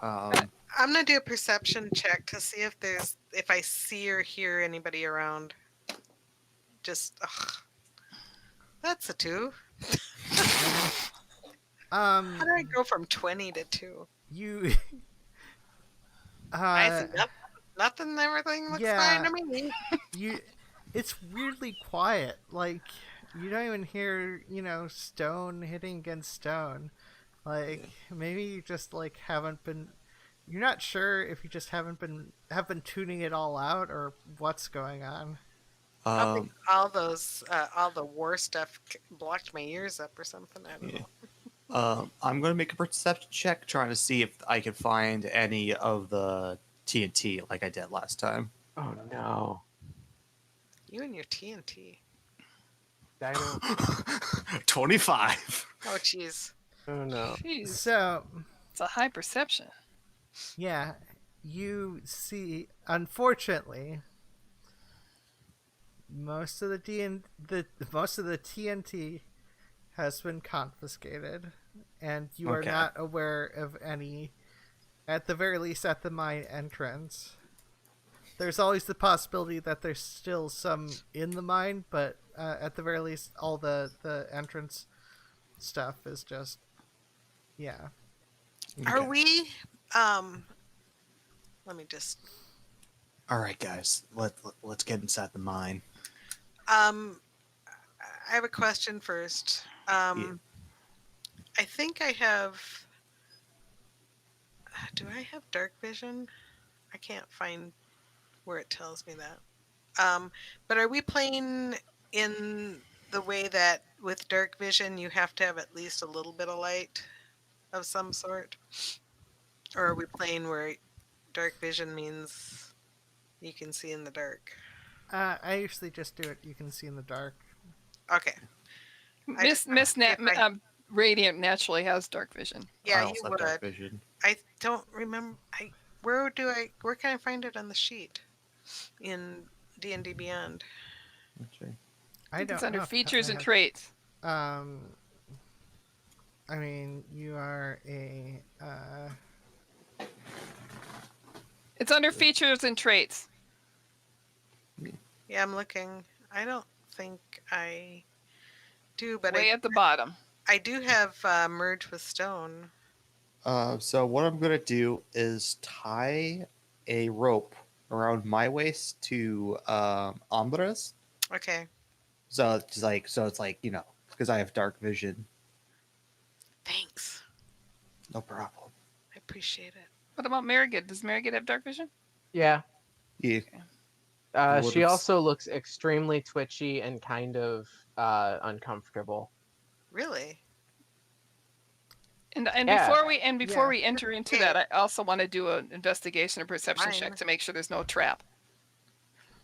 Um, I'm gonna do a perception check to see if I see or hear anybody around. Just that's a 2. How do I go from 20 to 2? You. I see nothing. Everything looks yeah. fine to me. It's weirdly quiet. Like, you don't even hear, stone hitting against stone. Like, maybe you just haven't been. You're not sure if you just have been tuning it all out or what's going on. I think all the war stuff blocked my ears up or something. I don't know. I'm going to make a perception check, trying to see if I can find any of the TNT like I did last time. Oh no. You and your TNT. I don't. 25. Oh, jeez. Oh no. Jeez. So, It's a high perception. yeah, you see, unfortunately, most of the TNT has been confiscated, and you are Okay. not aware of any, at the very least at the mine entrance. There's always the possibility that there's still some in the mine, but at the very least, all the entrance stuff is just, yeah. Are Okay. we? Let me just. All right, guys. Let's get inside the mine. I have a question first. Yeah. I think I have. Do I have dark vision? I can't find where it tells me that. But are we playing in the way that with dark vision you have to have at least a little bit of light of some sort? Or are we playing where dark vision means you can see in the dark? I usually just do it. You can see in the dark. Okay. Radiant naturally has dark vision. Yeah, I you also have would. dark vision. I don't remember. Where can I find it on the sheet in D&D Beyond? Okay. I don't It's under know off the top of features my and head. traits. You are a. It's under features and traits. Yeah, I'm looking. I don't think I do, but Way at the bottom. I do have merge with stone. So what I'm gonna do is tie a rope around my waist to Ambra's. Okay. So it's like because I have dark vision. Thanks. No problem. I appreciate it. What about Marigid? Does Marigid have dark vision? Yeah. Yeah. What She if- also looks extremely twitchy and kind of uncomfortable. Really? And Yeah. before Yeah. we enter into Okay. that, I also want to do an investigation or perception Fine. check to make sure there's no trap.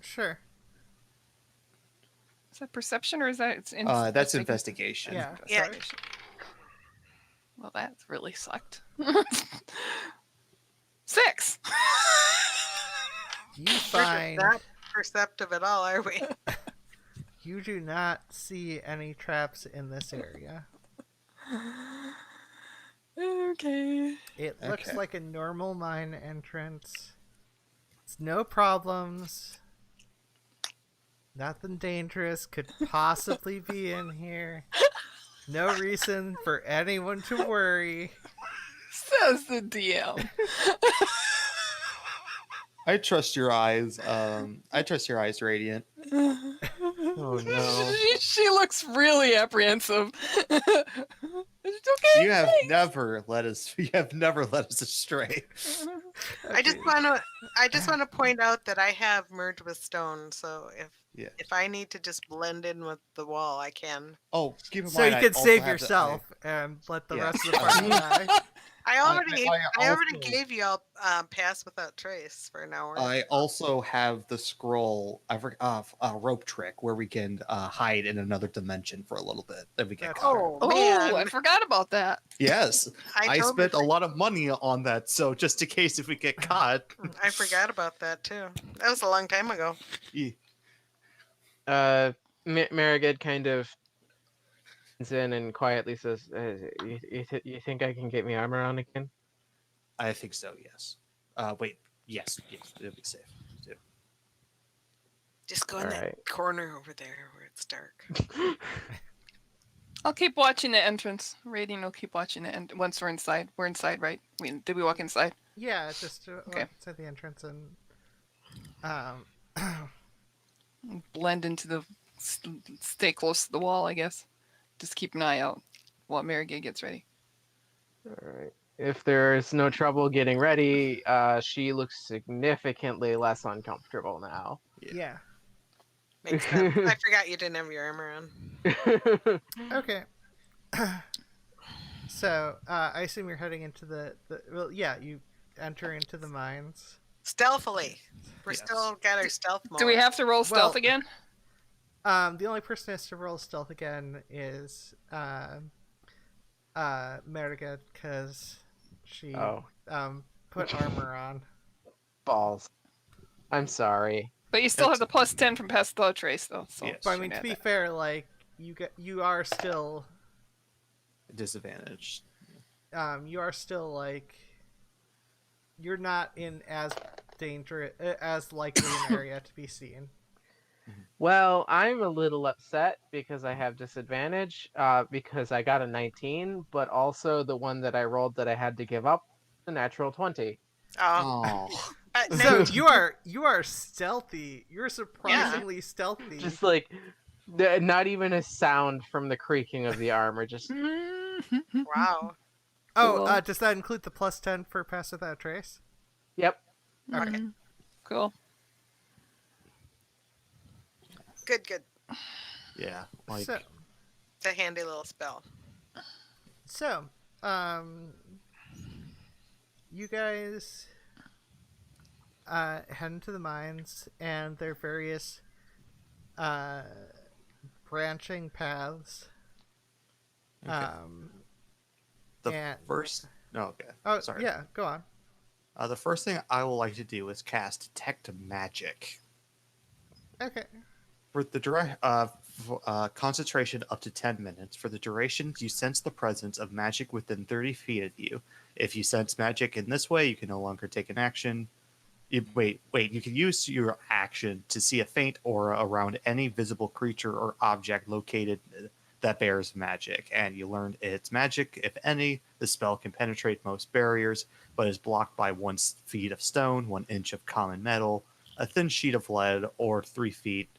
Sure. Is that perception or is that That's investigation? investigation. Yeah. Yeah. Sorry. Well, that really sucked. 6. You We're find not perceptive at all, are we? you do not see any traps in this area. Okay. It looks Okay. like a normal mine entrance. It's no problems. Nothing dangerous could possibly be in here. No reason for anyone to worry. Says the DM. I trust your eyes. I trust your eyes, Radiant. Oh no. She looks really apprehensive. It's okay. You have thanks. never let us. You have never led us astray. I just Okay. want to point out that I have merged with stone, so Yeah. if I need to just blend in with the wall, I can. Oh, keep in So mind, you I could also save have the- yourself and let the Yeah. rest of the party die. I already I I already also- gave you all pass without trace for an hour. I also have the scroll. Rope trick where we can hide in another dimension for a little bit. Then we get That's caught. oh Oh, man, I forgot about that. Yes, I totally spent a lot of money on that, so just in case if we get caught. I forgot about that too. That was a long time ago. Mariged kind of leans in and quietly says, you think I can get me armor on again? I think so. Yes. Wait. Yes. It'll be safe. Yeah. Just go in that Alright. corner over there where it's dark. I'll keep watching the entrance. Rating will keep watching it, and once we're inside, right? Did we walk inside? Yeah, just to Okay. outside the entrance and Blend into the, stay close to the wall, I guess. Just keep an eye out while Marigay gets ready. Alright. If there's no trouble getting ready, she looks significantly less uncomfortable now. yeah. Makes sense. I forgot you didn't have your armor on. Okay. So I assume you're heading into the well, yeah, you enter into the mines. Stealthily. We're Yes. still got our stealth mode. Do we have to roll stealth Well- again? The only person who has to roll stealth again is Merrigan, because she Oh, put armor on. balls. I'm sorry. But you still have the plus 10 from past the trace, though. So Yes. But I you mean, can to add be that. fair, like you are still Disadvantage. you are still like you're not in as dangerous as likely an area to be seen. Well, I'm a little upset because I have disadvantage, because I got a 19, but also the one that I rolled that I had to give up, the natural 20. Oh. Oh. So you are stealthy. You're surprisingly stealthy. Just like, not even a sound from the creaking of the armor, just Wow. Oh, Cool. does that include the plus 10 for pass without trace? yep. Okay. Cool. Good. Yeah. Like. So, It's a handy little spell. so, you guys head into the mines, and there are various branching paths. Okay. The and- first. No. Okay. Oh, Sorry. yeah, go on. The first thing I would like to do is cast Detect Magic. Okay. For the concentration up to 10 minutes. For the duration, you sense the presence of magic within 30 feet of you. If you sense magic in this way, you can no longer take an action. You can use your action to see a faint aura around any visible creature or object located that bears magic. And you learned its magic, if any. The spell can penetrate most barriers, but is blocked by 1 feet of stone, 1 inch of common metal, a thin sheet of lead, or 3 feet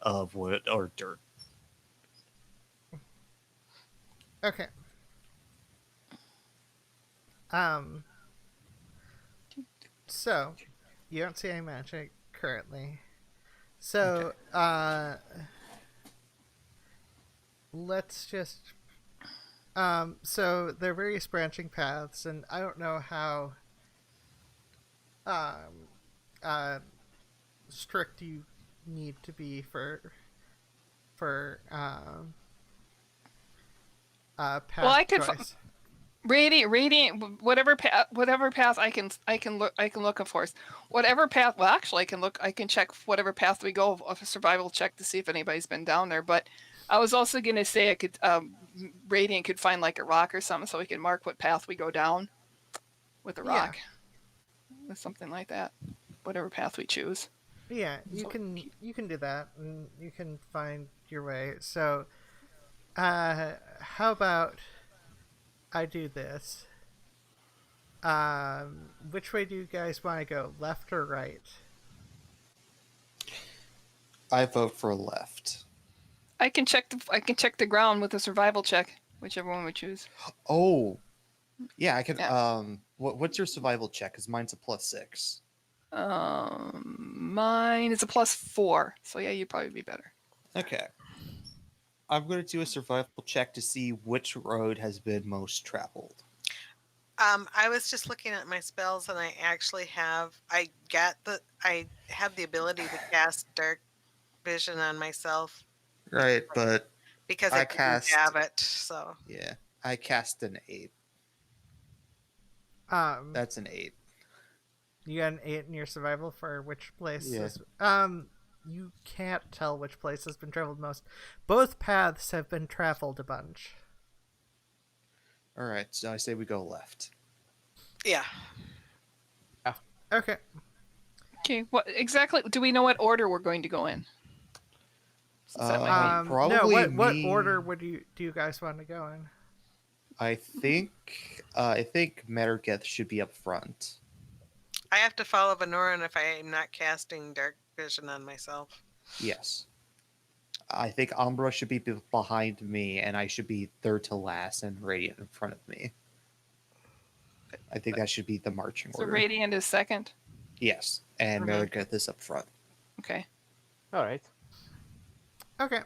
of wood or dirt. Okay. So, you don't see any magic currently. So, let's just. So there are various branching paths, and I don't know how strict you need to be for path Well, I could choice. Radiant, whatever path I can look of course. Whatever path, well, actually, I can check whatever path we go of a survival check to see if anybody's been down there. But I was also gonna say I could, Radiant could find like a rock or something, so we can mark what path we go down with a Yeah. rock, or something like that. Whatever path we choose. Yeah, you So- can do that, and you can find your way. So, how about I do this? Which way do you guys want to go, left or right? I vote for left. I can check the ground with a survival check, whichever one we choose. Oh, yeah, I can. Yeah. What's your survival check? Because mine's a +6. Mine is a +4, so yeah, you'd probably be better. Okay. I'm going to do a survival check to see which road has been most traveled. I was just looking at my spells, and I actually have. I have the ability to cast dark vision on myself Right, but because I I didn't cast- have it. So yeah, I cast an 8. That's an 8. You got an 8 in your survival for which place Yeah. is you can't tell which place has been traveled most. Both paths have been traveled a bunch. All right, so I say we go left. yeah, Okay. Okay, what exactly? Do we know what order we're going to go in? Since that might be- No, Probably what me- order do you guys want to go in? I think Meregeth should be up front. I have to follow Venoran if I am not casting dark vision on myself. Yes. I think Umbra should be behind me, and I should be third to last, and Radiant in front of me. I think that should be the marching So order. Radiant is second. Yes, and Mhm. Meregeth is up front. Okay. All right. Okay.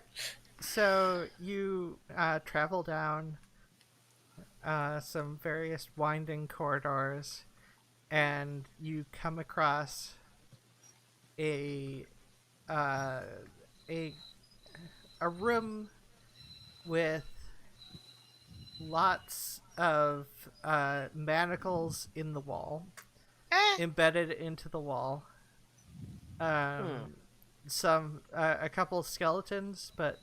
So you travel down some various winding corridors, and you come across a room with lots of manacles in the wall, embedded into the wall. Some a couple skeletons, but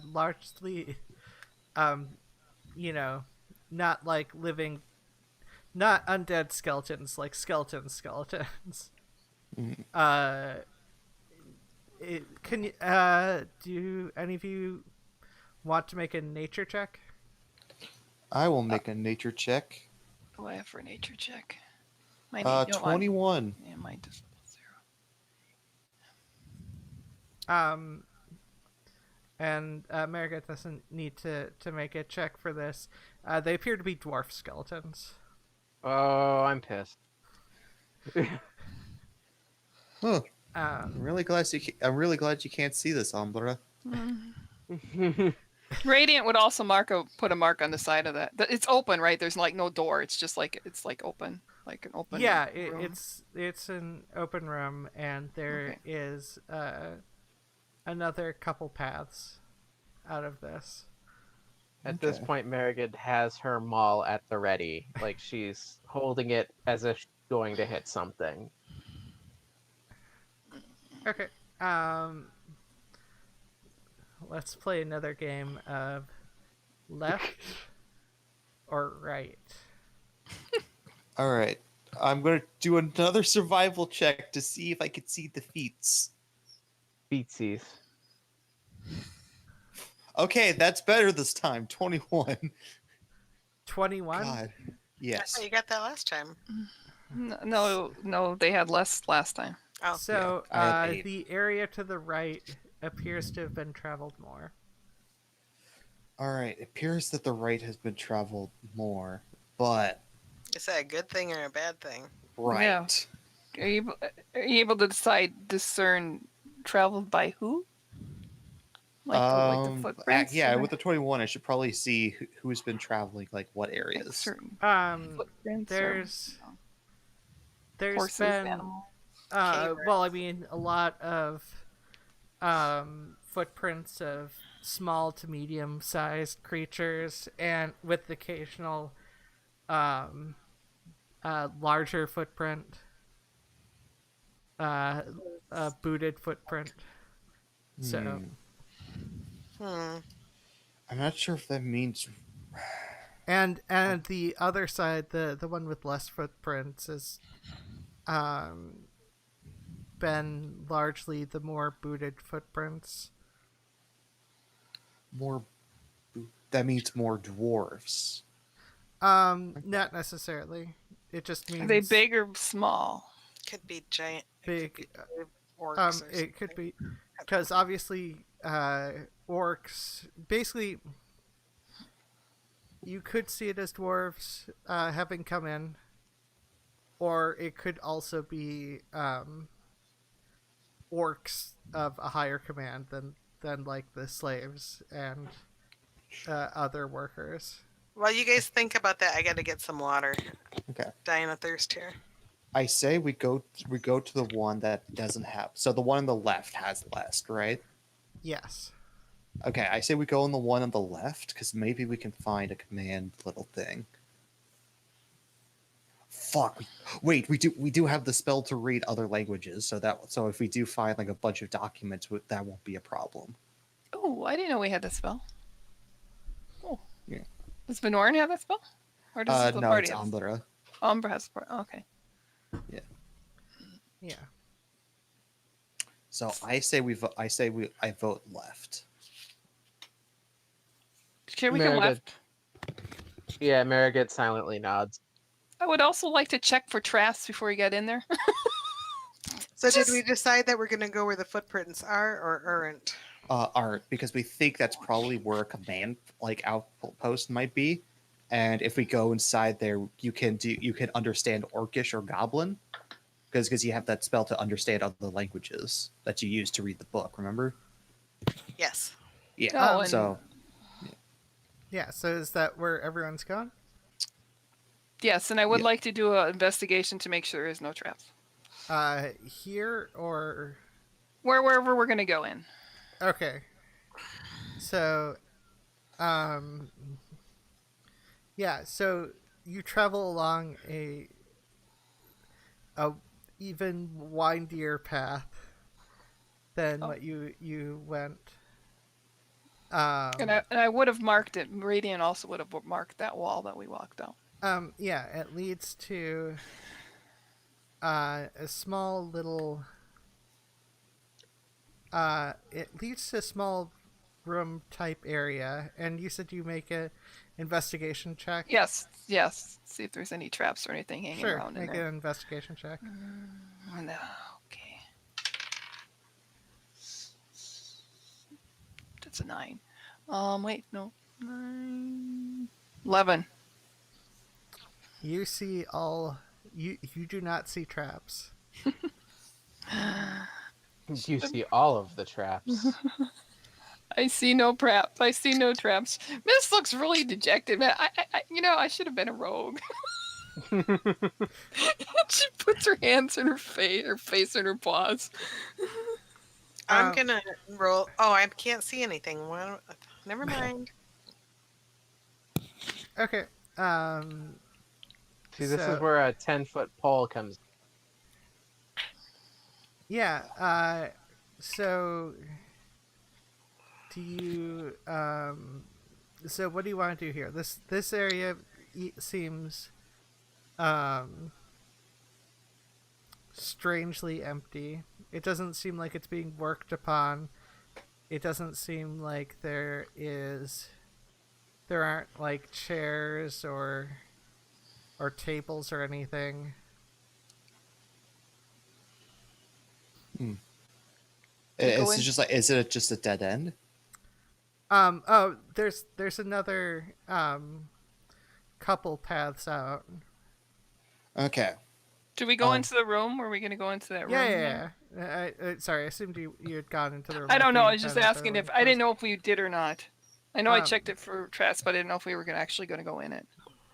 largely, not like living, not undead skeletons, like skeletons. Mhm. Can you do any of you want to make a nature check? I will make a nature check. What do I have for a nature check? Mine, you know what? 21. Yeah, mine just 0. And Meredith doesn't need to make a check for this. They appear to be dwarf skeletons. Oh, I'm pissed. Huh. Um, I'm really glad you can't see this, Umbra. Radiant would also put a mark on the side of that. It's open, right? There's like no door. It's just like open, like an open. yeah, room. it's an open room, and there Okay. is another couple paths out of this. At this Okay. point, Merrigan has her maul at the ready, like she's holding it as if she's going to hit something. Okay. Let's play another game of left or right. All right. I'm going to do another survival check to see if I can see the feats. Beatsies. Okay, that's better this time. 21. 21. God. I Yes. thought you got that last time. No, they had less last time. Oh, So I had 8. the area to the right appears to have been traveled more. All right. It appears that the right has been traveled more, but is that a good thing or a bad thing? right. Yeah. Are you able to discern traveled by who? Like the footprints? Yeah, or with the 21, I should probably see who's been traveling, like what like areas. certain footprints. There's Horses, been animals. well, I mean, a lot of footprints of small to medium sized creatures, and with the occasional larger footprint, a booted footprint. So I'm not sure if that means. and the other side, the one with less footprints, is been largely the more booted footprints. That means more dwarves. Not necessarily. It just means Are they big or small? Could be giant. big. orcs. Or It could something. be because obviously, orcs. Basically, you could see it as dwarves having come in, or it could also be orcs of a higher command than like the slaves and other workers. While you guys think about that, I got to get some water. Okay. Dying of thirst here. I say we go to the one that doesn't have. So the one on the left has last, right? Yes. Okay, I say we go on the one on the left because maybe we can find a command little thing. Fuck. Wait, we do have the spell to read other languages, so if we do find like a bunch of documents, that won't be a problem. Oh, I didn't know we had that spell. Oh. Yeah. Does Venorin have that spell? Or does the No, party it's have? Umbra. Umbra has the party. Okay. Yeah. So I vote left. Can we go Marigold. left? Yeah, Marigold silently nods. I would also like to check for traps before we get in there. So Just- did we decide that we're going to go where the footprints are or aren't? Art, because we think that's probably where a command like outpost might be, and if we go inside there, you can understand Orcish or Goblin, because you have that spell to understand other languages that you use to read the book. Remember? Yes. Yeah. Oh, and- So Yeah. So is that where everyone's gone? Yes, and I would Yeah. like to do an investigation to make sure there is no traps. Here or Wherever we're gonna go in. okay. So, yeah. So you travel along a even windier path than what you went. And I would have marked it. Radiant also would have marked that wall that we walked down. Yeah, it leads to a small little. It leads to a small room type area, and you said you make a investigation check. Yes. See if there's any traps or anything hanging Sure, around in make there. an investigation check. No, okay. That's a 9. Wait, no. 9. 11. You see all. You do not see traps. You see all of the traps. I see no traps. I see no traps. Miss looks really dejected, man. I should have been a rogue. She puts her hands in her face in her paws. I'm going to roll. Oh, I can't see anything. Well, never mind. Okay. See, this So- is where a 10-foot pole comes. Yeah. So. Do you So what do you want to do here? This area seems strangely empty. It doesn't seem like it's being worked upon. It doesn't seem like there aren't like chairs or tables or anything. Go in. Is it just a dead end? Oh, there's another couple paths out. Okay. Do we go Um, into the room? Or are we going to go into that room? Yeah. Sorry, I assumed you had gone into the room. I don't after know. you I was just found out asking the if room I didn't first. know if we did or not. I know I Um, checked it for traps, but I didn't know if we were actually going to go in it.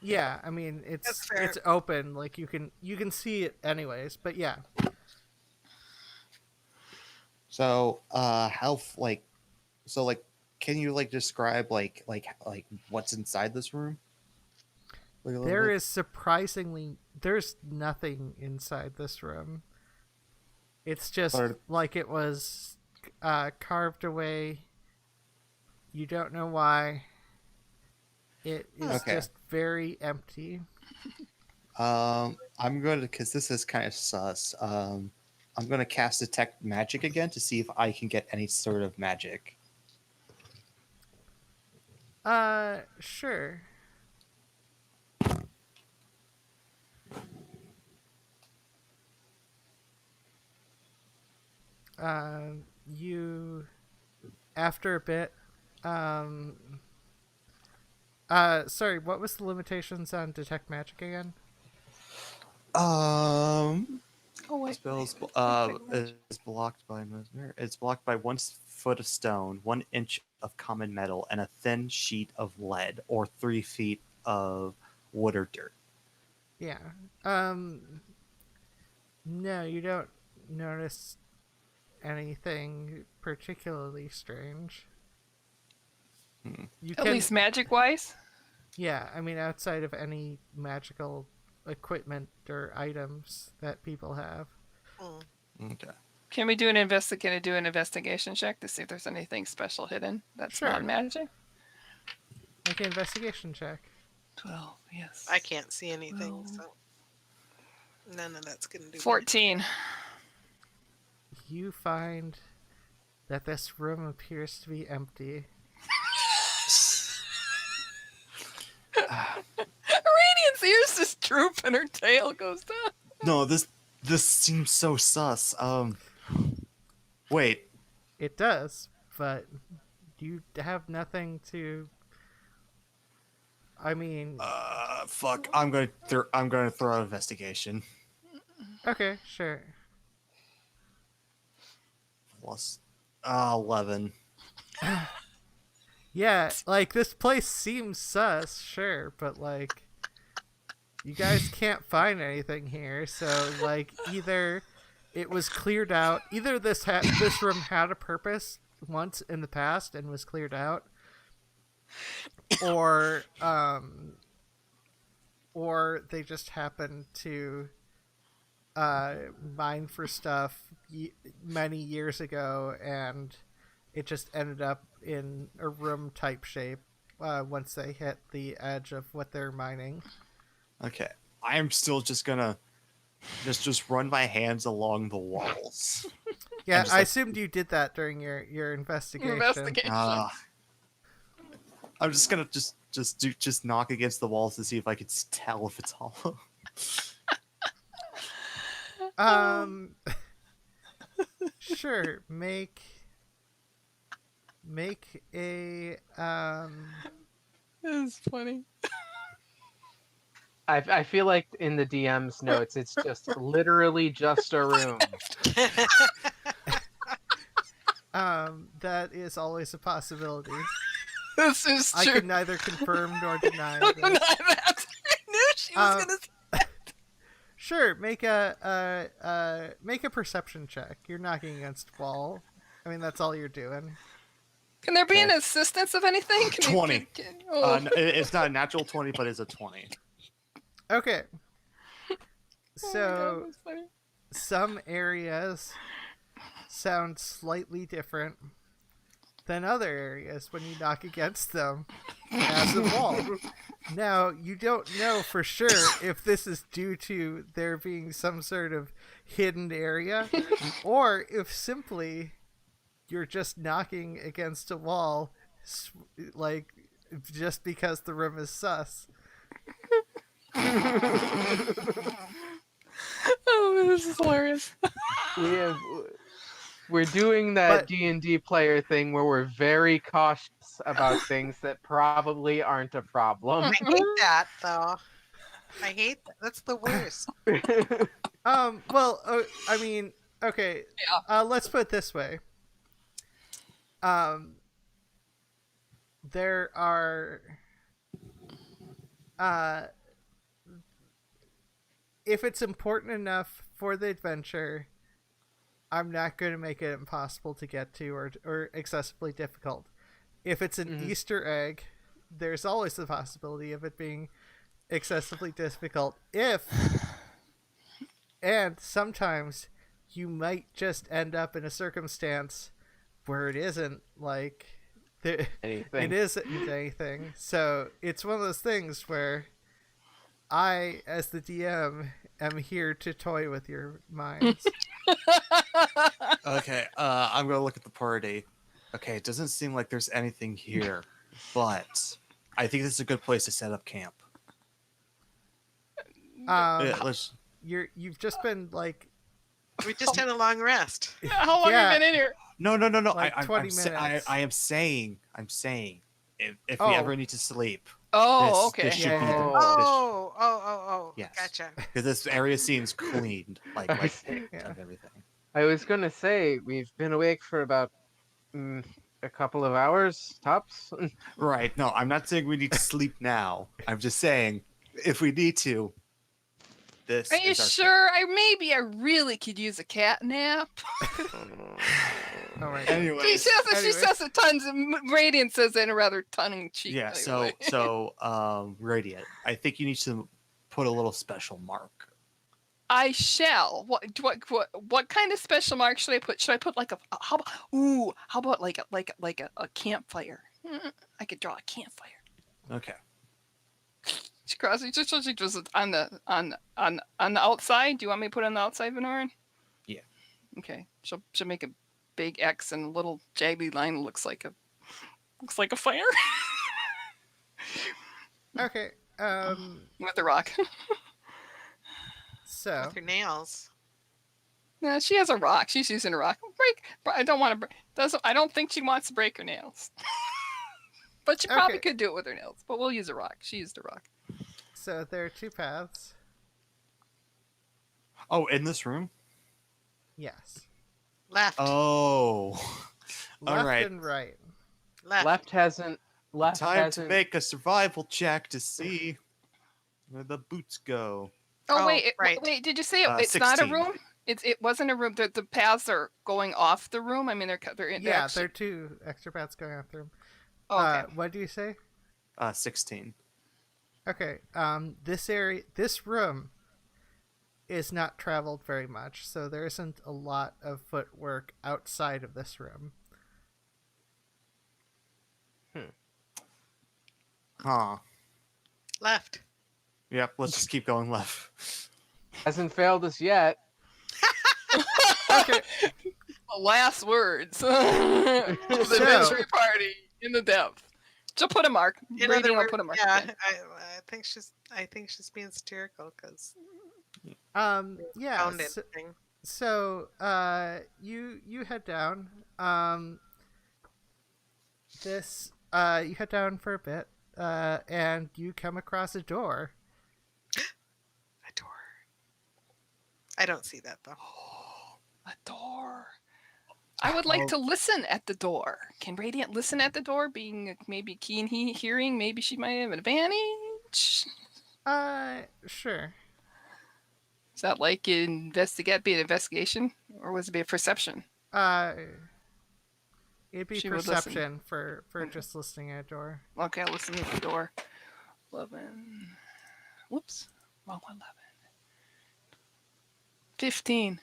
Yeah, I mean That's fair. it's open. Like you can see it anyways. But yeah, So, can you describe like what's inside this room? Like, a little there bit? is surprisingly there's nothing inside this room. It's just Or- like it was carved away. You don't know why. It is Okay. just very empty. I'm going to, because this is kind of sus. I'm going to cast Detect Magic again to see if I can get any sort of magic. Sure. You, after a bit, sorry, what was the limitations on detect magic again? Oh wait. Spells wait. is blocked by it's blocked by 1 foot of stone, 1 inch of common metal, and a thin sheet of lead, or 3 feet of wood or dirt. Yeah. No, you don't notice anything particularly strange. You At least magic wise. yeah, I mean, outside of any magical equipment or items that people have. Mm. Okay. Can we do an investigation check to see if there's anything special hidden that's Sure. not magic? Make an investigation check. 12, yes. I can't see anything, Well. so none of that's gonna do. 14. You find that this room appears to be empty. Radiant's ears just droop and her tail goes down. No, this seems so sus. Wait. It does, but you have nothing to. I mean, Fuck. I'm gonna throw out investigation. okay, sure. Plus 11. Yeah, like this place seems sus, sure, but like you guys can't find anything here, so like either it was cleared out, either this room had a purpose once in the past and was cleared out, or they just happened to mine for stuff many years ago, and it just ended up in a room type shape once they hit the edge of what they're mining. Okay. I am still just gonna just run my hands along the walls. Yeah, just I like- assumed you did that during your investigation. Investigation. I'm just gonna just knock against the walls to see if I can tell if it's hollow. Sure. Make a This is funny. I feel like in the DM's notes, it's just literally just a room. that is always a possibility. This is I true. could neither confirm nor deny Deny this. that. I knew she was Um, gonna. Sure, make a perception check. You're knocking against a wall. I mean, that's all you're doing. Can there be an Okay. assistance of anything? 20. Oh. It's not a natural 20, but it's a 20. Okay. Oh my God, So that's funny. some areas sound slightly different than other areas when you knock against them as a wall. Now, you don't know for sure if this is due to there being some sort of hidden area, or if simply you're just knocking against a wall, like, just because the room is sus. Oh, this is hilarious. We're doing that But- D&D player thing where we're very cautious about things that probably aren't a problem. I hate that though. I hate that. That's the worst. Well, I mean, okay. Yeah. Let's put it this way. There are. If it's important enough for the adventure, I'm not going to make it impossible to get to or excessively difficult. If it's an Mhm. Easter egg, there's always the possibility of it being excessively difficult. And sometimes you might just end up in a circumstance where it isn't like Anything. it isn't anything. So it's one of those things where I, as the DM, am here to toy with your minds. Okay, I'm gonna look at the party. Okay, it doesn't seem like there's anything here, but I think this is a good place to set up camp. Um, Let's. you've just been like We just had a long rest. How long Yeah. have you been in here? No. Like 20 minutes. I am saying, if we Oh. ever need to sleep, Oh, this okay. should be the. Oh, oh, oh, oh. Yes. Gotcha. Because this area seems cleaned, like Yeah. of everything. I was gonna say we've been awake for about a couple of hours tops. Right. No, I'm not saying we need to sleep now. I'm just saying if we need to. This. Are you is our sure? I really could use a cat nap. Oh my thing. god. Anyway. She says it. She Anyway. says it tons. Radiant says it in a rather tongue-in-cheek. Yeah. kind of So way. Radiant. I think you need to put a little special mark. I shall. What kind of special mark should I put? Should I put like how about like a campfire? I could draw a campfire. Okay. She crosses just on the outside. Do you want me to put it on the outside, Venoran? Yeah. Okay. She'll make a big X and a little jagged line looks like a fire Okay. with a rock. So With her nails. No, she has a rock. She's using a rock. I don't want to break. I don't think she wants to break her nails. But she probably Okay. could do it with her nails. But we'll use a rock. She used a rock. so there are two paths. Oh, in this room? Yes. Left. Oh. Left All right. and right. Left. Left hasn't. Left Time to hasn't. make a survival check to see where the boots go. Oh, Wait, right. wait. Did you say Uh, it's not a 16. room? It wasn't a room. The paths are going off the room. I mean, they're in. Yeah, there are two extra paths going off the room. Oh, okay. What do you say? 16. Okay. This room is not traveled very much, so there isn't a lot of footwork outside of this room. Huh. Left. Yep, let's just keep going left. Hasn't failed us yet. Okay. The last words. The mystery party in the depth. She'll put a mark. In Radiant other will words, put a mark. yeah, Yeah. I think she's being satirical because Yeah. found anything. So, you head down. You head down for a bit, and you come across a door. A door. I don't see that though. A door. I would like to listen at the door. Can Radiant listen at the door? Being maybe keen hearing, maybe she might have an advantage. Sure. Is that like be an investigation, or was it be a perception? It'd be She would listen. perception for just listening at a door. Okay, I'll listen at the door. 11. Whoops. Wrong one. 11. 15.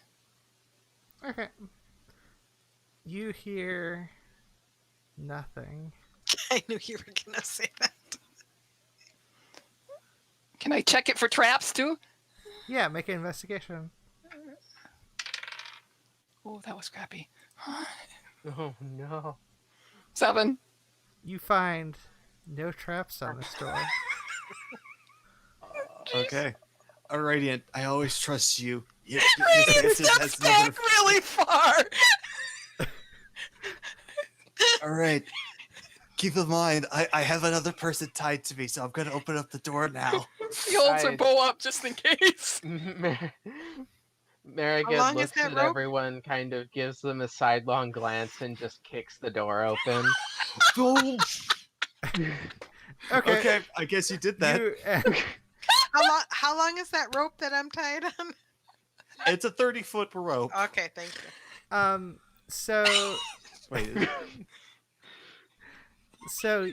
Okay. You hear nothing. I knew you were gonna say that. Can I check it for traps too? Yeah, make an investigation. Oh, that was crappy. Oh no. 7. You find no traps on this door. Okay. Radiant, I always trust you. Your Radiant senses steps has back never- really far. All right. Keep in mind, I have another person tied to me, so I'm going to open up the door now. He holds her I- bow up just in case. Marigold long is looks that at rope? everyone, kind of gives them a sidelong glance, and just kicks the door open. Boom. Okay. Okay, I guess you did that. You, How long is that rope that I'm tied on? It's a 30-foot rope. Okay, thank you. so Wait,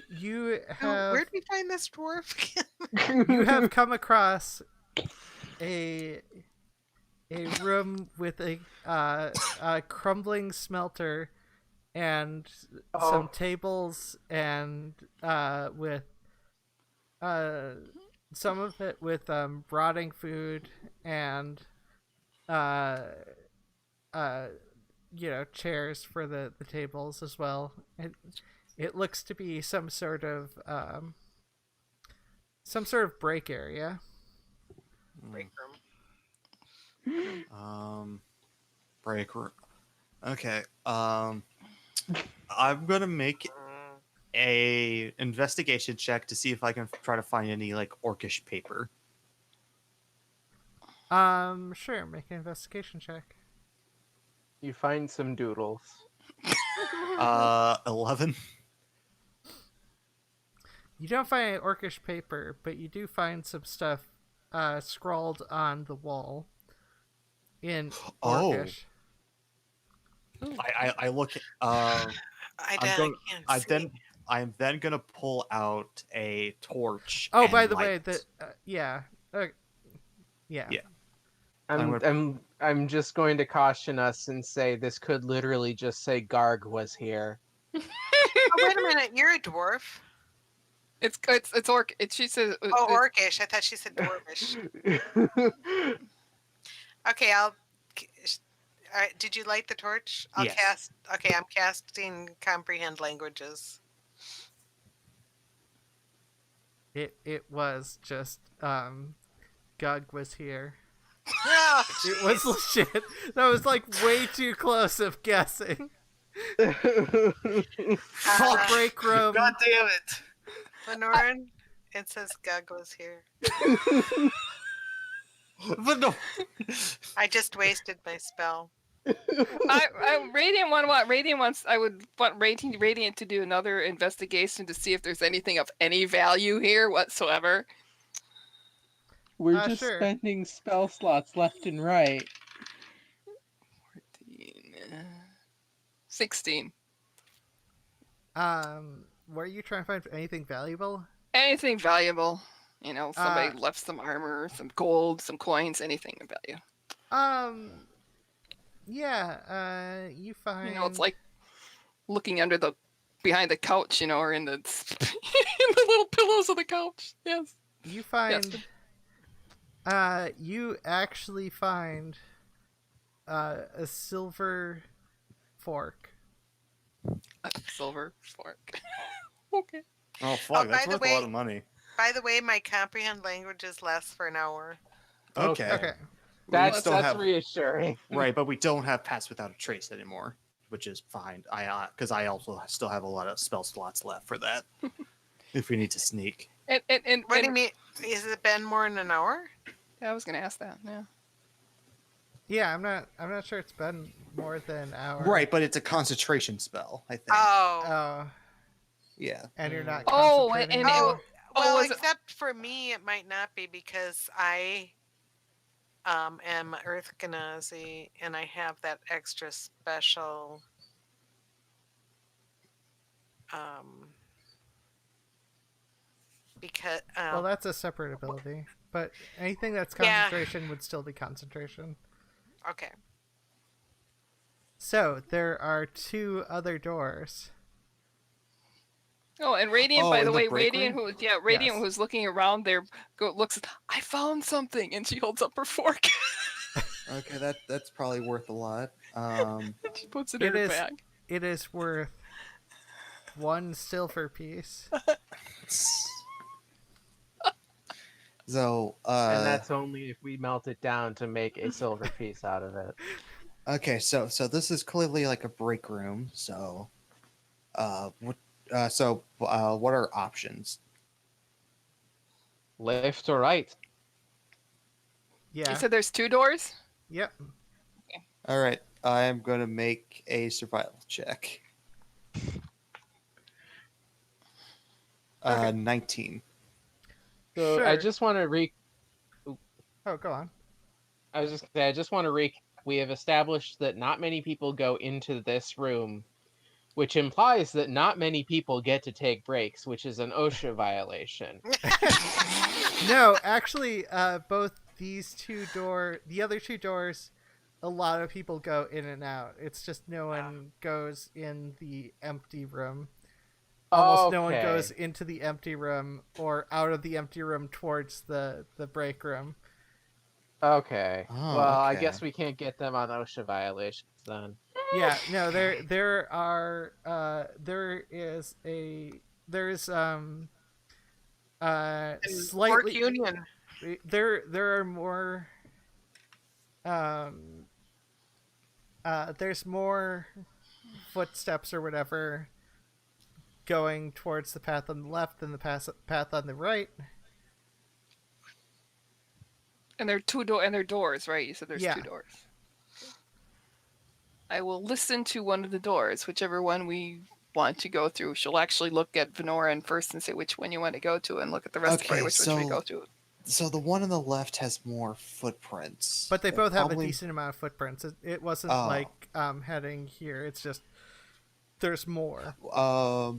you Oh, have where'd we find this dwarf again? you have come across a room with a crumbling smelter and some tables and with some of it with rotting food and chairs for the tables as well. It looks to be some sort of break area. Break room. Break room. Okay. I'm gonna make a investigation check to see if I can try to find any like orcish paper. Sure. Make an investigation check. You find some doodles. 11. You don't find any orcish paper, but you do find some stuff scrawled on the wall in Oh. orcish. I look. I I'm going. can't I see. then. I'm then gonna pull out a torch. Oh, and by the light way, it. yeah, yeah. Yeah. I'm just going to caution us and say this could literally just say Garg was here. Oh, wait a minute. You're a dwarf. It's orc. She says. Oh, orcish. I thought she said dwarvish. Okay, All right, did you light the torch? I'll Yes. cast. Okay, I'm casting comprehend languages. It was just Gug was here. Oh, It was legit. That was like way too close of guessing. Break room. God damn it! Lenoran, it says Gug was here. But no. I just wasted my spell. Radiant what? Radiant wants. I would want Radiant to do another investigation to see if there's anything of any value here whatsoever. We're just sure. spending spell slots left and right. 14, 16. Were you trying to find anything valuable? Anything valuable. You know, somebody Uh, left some armor, some gold, some coins, anything of value. Yeah. You find. You know, it's like looking behind the couch, you know, or in the in the little pillows of the couch. Yes. You find. You actually find a silver fork. A silver fork. Okay. Oh Oh, fuck! by That's the worth a way- lot of money. By the way, my comprehend languages lasts for an hour. Okay. Okay. That's don't have- reassuring. Right, but we don't have pass without a trace anymore, which is fine. Because I also still have a lot of spell slots left for that. If we need to sneak. And What do you mean? Has it been more than an hour? I was gonna ask that. Yeah. Yeah, I'm not sure it's been more than an hour. Right, but it's a concentration spell, I think. Oh. Oh, Yeah. and you're not. Oh, concentrating and it anymore? wa- Well, was it- except for me, it might not be because I am Earth Genasi and I have that extra special because Well, that's a separate ability. But anything that's Yeah. concentration would still be concentration. okay. So there are two other doors. Oh, and Radiant, Oh, by in the the way, break Radiant, room? Radiant Yes. who's looking around there, looks. I found something, and she holds up her fork. Okay, that's probably worth a lot. She puts it in It her is- bag. It is worth one silver piece. So, And that's only if we melt it down to make a silver piece out of it. okay, so this is clearly like a break room. So, what are options? Left or right? Yeah. You said there's two doors. Yep. All right, I am going to make a survival check. 19. So I just want to Oh, go on. I was just gonna say, I just want to recap. We have established that not many people go into this room, which implies that not many people get to take breaks, which is an OSHA violation. No, actually, both the other two doors, a lot of people go in and out. It's just no one goes in the empty room. Almost no one Okay. goes into the empty room or out of the empty room towards the break room. Okay. Oh, Well, I okay. guess we can't get them on OSHA violations then. Yeah, no, there is And Orc slightly Union. there are more there's more footsteps or whatever going towards the path on the left than the path on the right. And they're doors, right? You said there's Yeah. 2 doors. I will listen to one of the doors, whichever one we want to go through. She'll actually look at Venoran first and say which one you want to go to, and look at the rest of Okay, which we go to. So the one on the left has more footprints. But they both have a Probably- decent amount of footprints. It wasn't Oh. like heading here. It's just there's more.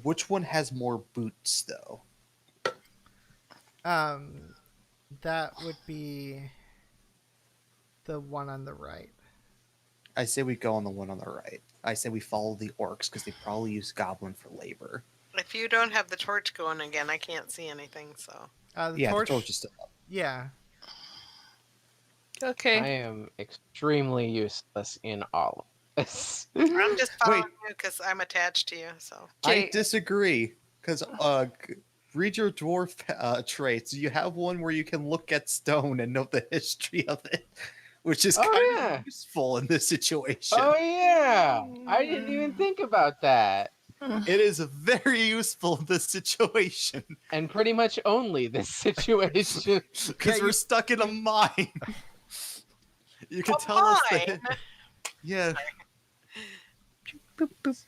Which one has more boots though? That would be the one on the right. I say we go on the one on the right. I say we follow the orcs because they probably use goblin for labor. If you don't have the torch going again, I can't see anything. So The Yeah, torch. the torch is still up. Yeah. Okay. I am extremely useless in all of this. I'm just following you because I'm attached to you. So Okay. I disagree because read your dwarf traits. You have one where you can look at stone and know the history of it, which is Oh, kind yeah. of useful in this situation. Oh yeah, I didn't even think about that. It is very useful in this situation And pretty much only this situation. because Yeah, we're you- stuck in a mine. You can A tell us mine? that. Yeah. I was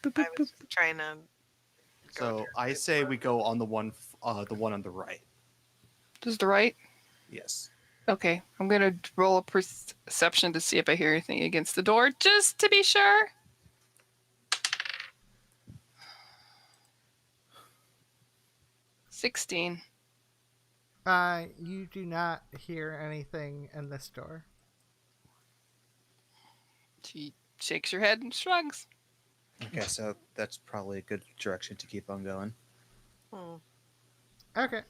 trying to. So I say we go on the one on the right. This is the right. Yes. Okay, I'm gonna roll a perception to see if I hear anything against the door, just to be sure. $16. You do not hear anything in this door. She shakes her head and shrugs. Okay, so that's probably a good direction to keep on going. Hmm. Okay.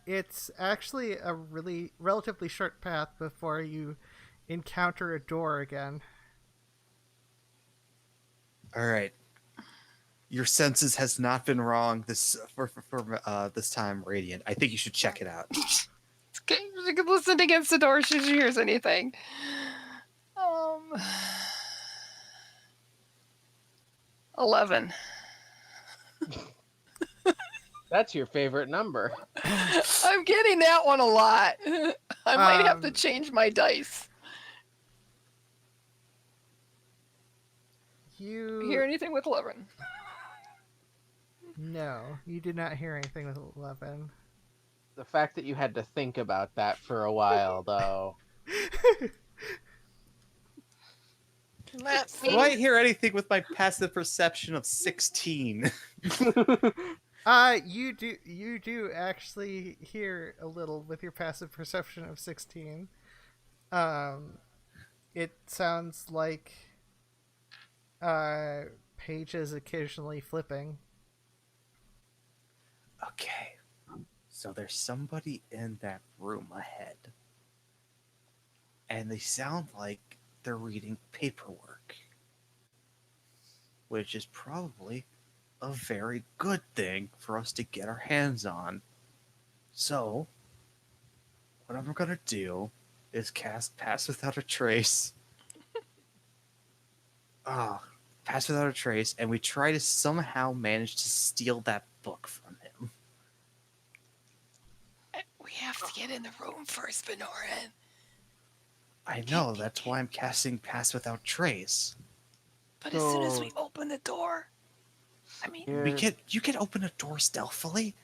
It's actually a relatively short path before you encounter a door again. All right. Your senses has not been wrong this for this time, Radiant. I think you should check it out. Okay, she can listen against the door if she hears anything. 11. That's your favorite number. I'm getting that one a lot. I might have to Um, change my dice. You Hear anything with 11? No, you did not hear anything with 11. The fact that you had to think about that for a while, though. Let Do me. I hear anything with my passive perception of 16? You do actually hear a little with your passive perception of 16. It sounds like pages occasionally flipping. Okay. So there's somebody in that room ahead. And they sound like they're reading paperwork. Which is probably a very good thing for us to get our hands on. So, what I'm gonna do is cast Pass Without a Trace. Pass Without a Trace, and we try to somehow manage to steal that book from him. We have to get in the room first, Benoran. I know, that's why I'm casting Pass Without Trace. But as soon as we So- open the door, I mean, You can open a door stealthily.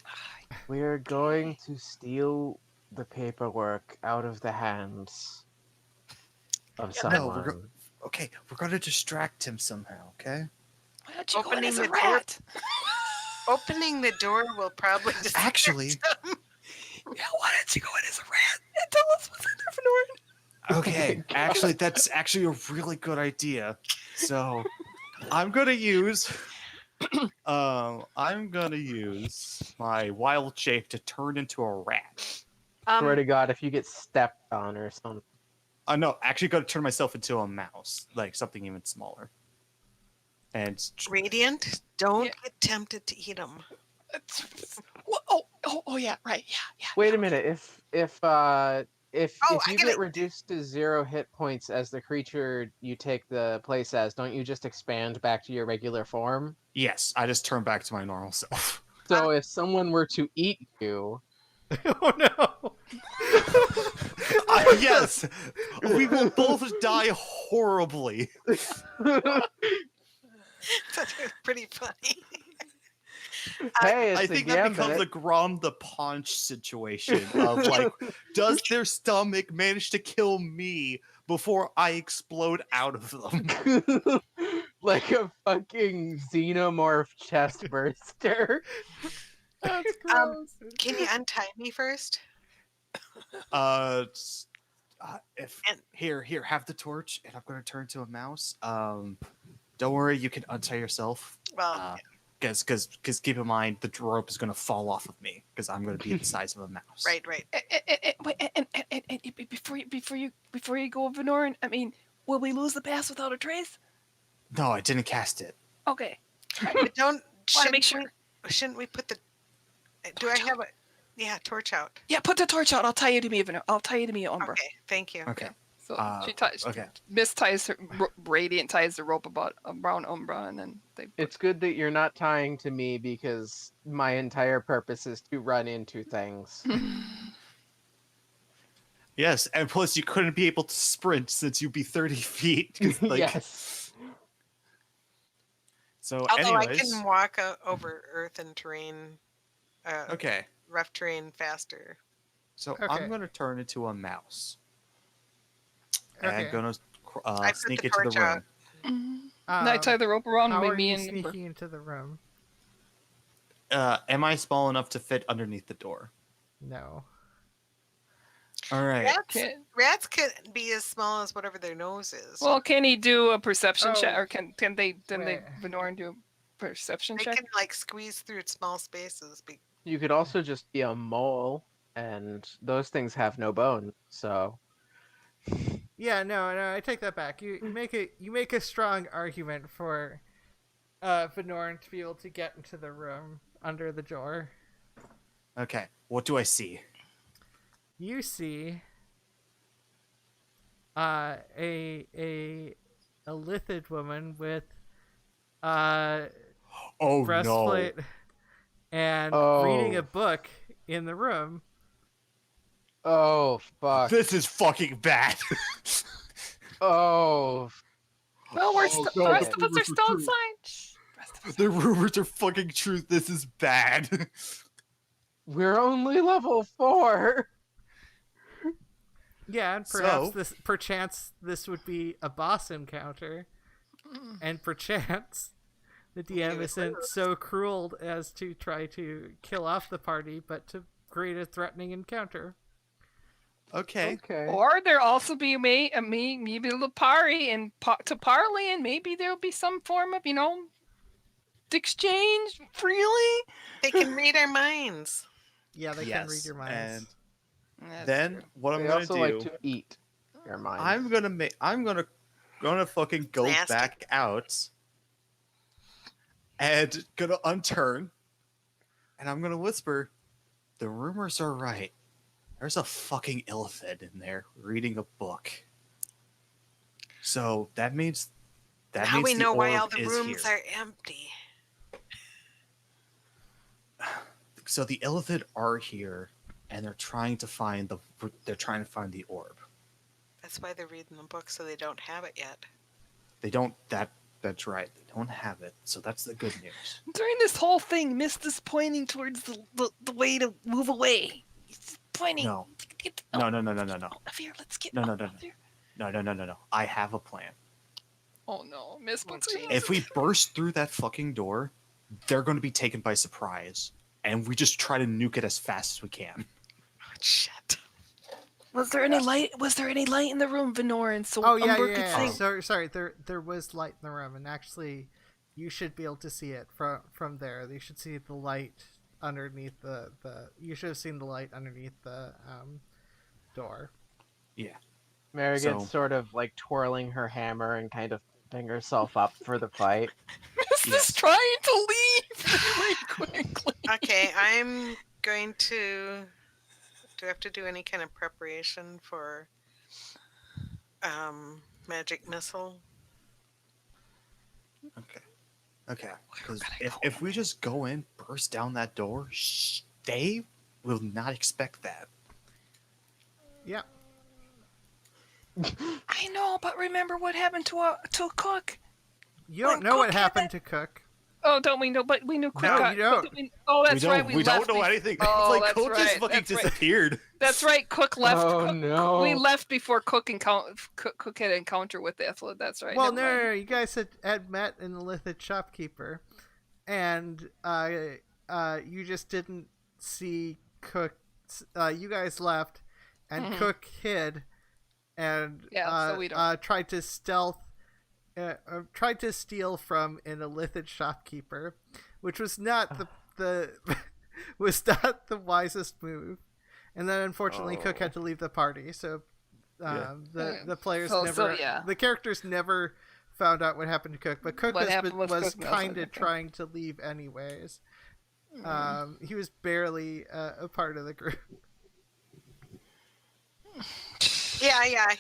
We're going to steal the paperwork out of the hands of Yeah, no, someone. Okay, we're gonna distract him somehow, okay? why don't you go in Opening as a the door. rat? Opening the door will probably just Actually, Yeah, why don't you go in as a rat and tell us what's in there, Benoran? okay, actually that's actually a really good idea. So, I'm gonna use my wild shape to turn into a rat. Swear to God, if you get stepped on or something. No, actually gonna turn myself into a mouse, like something even smaller. And Radiant, don't Yeah. get tempted to eat them. Oh, yeah, right, yeah. Wait a minute. If if Oh, if I you gotta- get reduced to 0 hit points as the creature you take the place as, don't you just expand back to your regular form? Yes, I just turn back to my normal self. So if someone were to eat you, Oh no! Yes, we will both die horribly. That was pretty funny. hey, I it's a think that becomes a gambit. Grom the Paunch situation of like, does their stomach manage to kill me before I explode out of them? Like a fucking xenomorph chest burster. That's Um, gross. Can you untie me first? If And- here, have the torch, and I'm gonna turn to a mouse. Don't worry, you can untie yourself. Well, Because keep in mind the rope is gonna fall off of me because I'm gonna be the size of a mouse. right. Wait, before you go, Venorin, I mean, will we lose the pass without a trace? No, I didn't cast it. Okay. But don't. Want to Shouldn't make sure. Shouldn't we put the? Do I have a? Yeah, torch out. Yeah, put the torch out. I'll tie you to me, I'll tie you to me, Umbra. Okay, thank you. Okay. So Uh, she ties. okay. Miss ties her. Radiant ties the rope around Umbra, and then they. It's good that you're not tying to me because my entire purpose is to run into things. Yes, and plus you couldn't be able to sprint since you'd be 30 feet. 'cause, like, Yes. So, Although anyways, I can walk over earth and terrain, okay. rough terrain faster. So Okay. I'm gonna turn into a mouse. And Okay. I'm gonna I put sneak the into the torch out. room. And I tie the rope around How are me you and Umbra. sneaking into the room? Am I small enough to fit underneath the door? No. All right. Rats can be as small as whatever their nose is. Well, can he do a perception check, Oh, or can they wait. Venorin do a perception they check? can like squeeze through small spaces. You could also just be a mole, and those things have no bone. So Yeah, no, I take that back. You make a strong argument for Venorin to be able to get into the room under the door. Okay. What do I see? You see a lithid woman with Oh breastplate and reading a book in the room. oh fuck. This is fucking bad. Oh Well, we're Oh, the God. rest of us are still inside. Shh, rest of us The rumors are fucking true. This is bad. we're only level 4. Yeah, and perchance this would be a boss encounter, and perchance the DM isn't so cruel as to try to kill off the party, but to create a threatening encounter. Okay. Okay. Or there also be maybe a party and to parley, and maybe there'll be some form of exchange freely. They can read our minds. Yeah, they can read your minds. And That's then true. what I'm They gonna also do? like to eat your mind. I'm gonna fucking go Nasty. back out and gonna unturn, and I'm gonna whisper, "The rumors are right. There's a fucking illithid in there reading a book. So that means Now we the know why all orb the is rooms here. are empty. So the illithid are here, and they're trying to find the orb. That's why they're reading the book, so they don't have it yet. They don't. That's right. They don't have it. So that's the good news. During this whole thing, Mist is pointing towards the way to move away. He's pointing. No. Get No. up here. Let's get No. up here. No. I have a plan. Oh no, Mist! What's geez. If we burst through that fucking door, they're going to be taken by surprise, and we just try to nuke it as fast as we can. Oh, shit. Was there any light? Was there any light in the room, Venorin? So Oh yeah, Umber could yeah. think. Sorry. There was light in the room, and actually, you should be able to see it from there. You should see the light underneath the. You should have seen the light underneath the door. Yeah. Merrigan's So- sort of like twirling her hammer and kind of putting herself up for the fight. Mist Yes. is trying to leave really quickly. Okay, I'm going to Do I have to do any kind of preparation for magic missile? Okay. Because gonna if we just go in, burst down that door, they will not expect that. Yeah. I know, but remember what happened to a Cook? You don't When know what Cook had happened to Cook. Oh, don't we know? But we knew Cook No, got. you don't. Oh, that's we don't, right. We left don't know anything. Oh, It's like that's Cook just right, fucking that's right. disappeared. That's right. Cook left. Oh, Cook, no. We left before Cook Cook had an encounter with Ethel. That's right. Well, never mind. no, you guys had met in the Lithid shopkeeper, and you just didn't see Cook. You guys left, and Mhm. Cook hid, and Yeah, so we don't- tried to steal from an Illithid shopkeeper, which was not the was not the wisest move. And then unfortunately, Cook had to leave the party, so the players the characters never found out what happened to Cook. But Cook What happened with was Cook, kind of okay. trying to leave anyways. He was barely a part of the group. Yeah.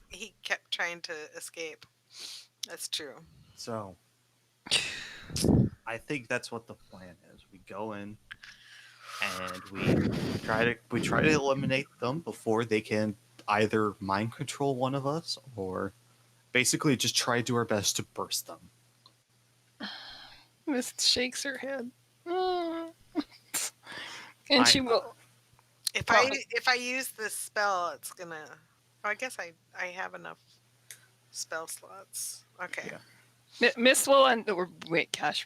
He kept trying to escape. That's true. So, I think that's what the plan is. We go in, and we try to eliminate them before they can either mind control one of us or basically just try to do our best to burst them. Miss shakes her head. And she will. If Well- I use this spell, it's gonna. I guess I have enough spell slots. Okay. Yeah. Miss will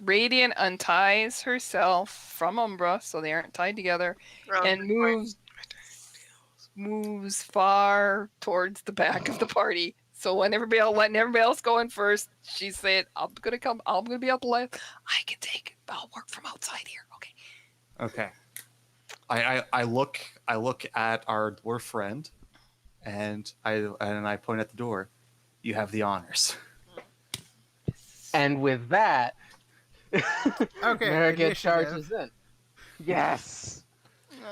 Radiant unties herself from Umbra, so they aren't tied together, Oh, and moves far towards the back of the party. So when letting everybody else go in first, she's saying, "I'm gonna be out the left. I can take it. I'll work from outside here." Okay. Okay. I look at our dwarf friend, and I point at the door. You have the honors. And with that, Okay, Merrigan initiative. charges in. Yes.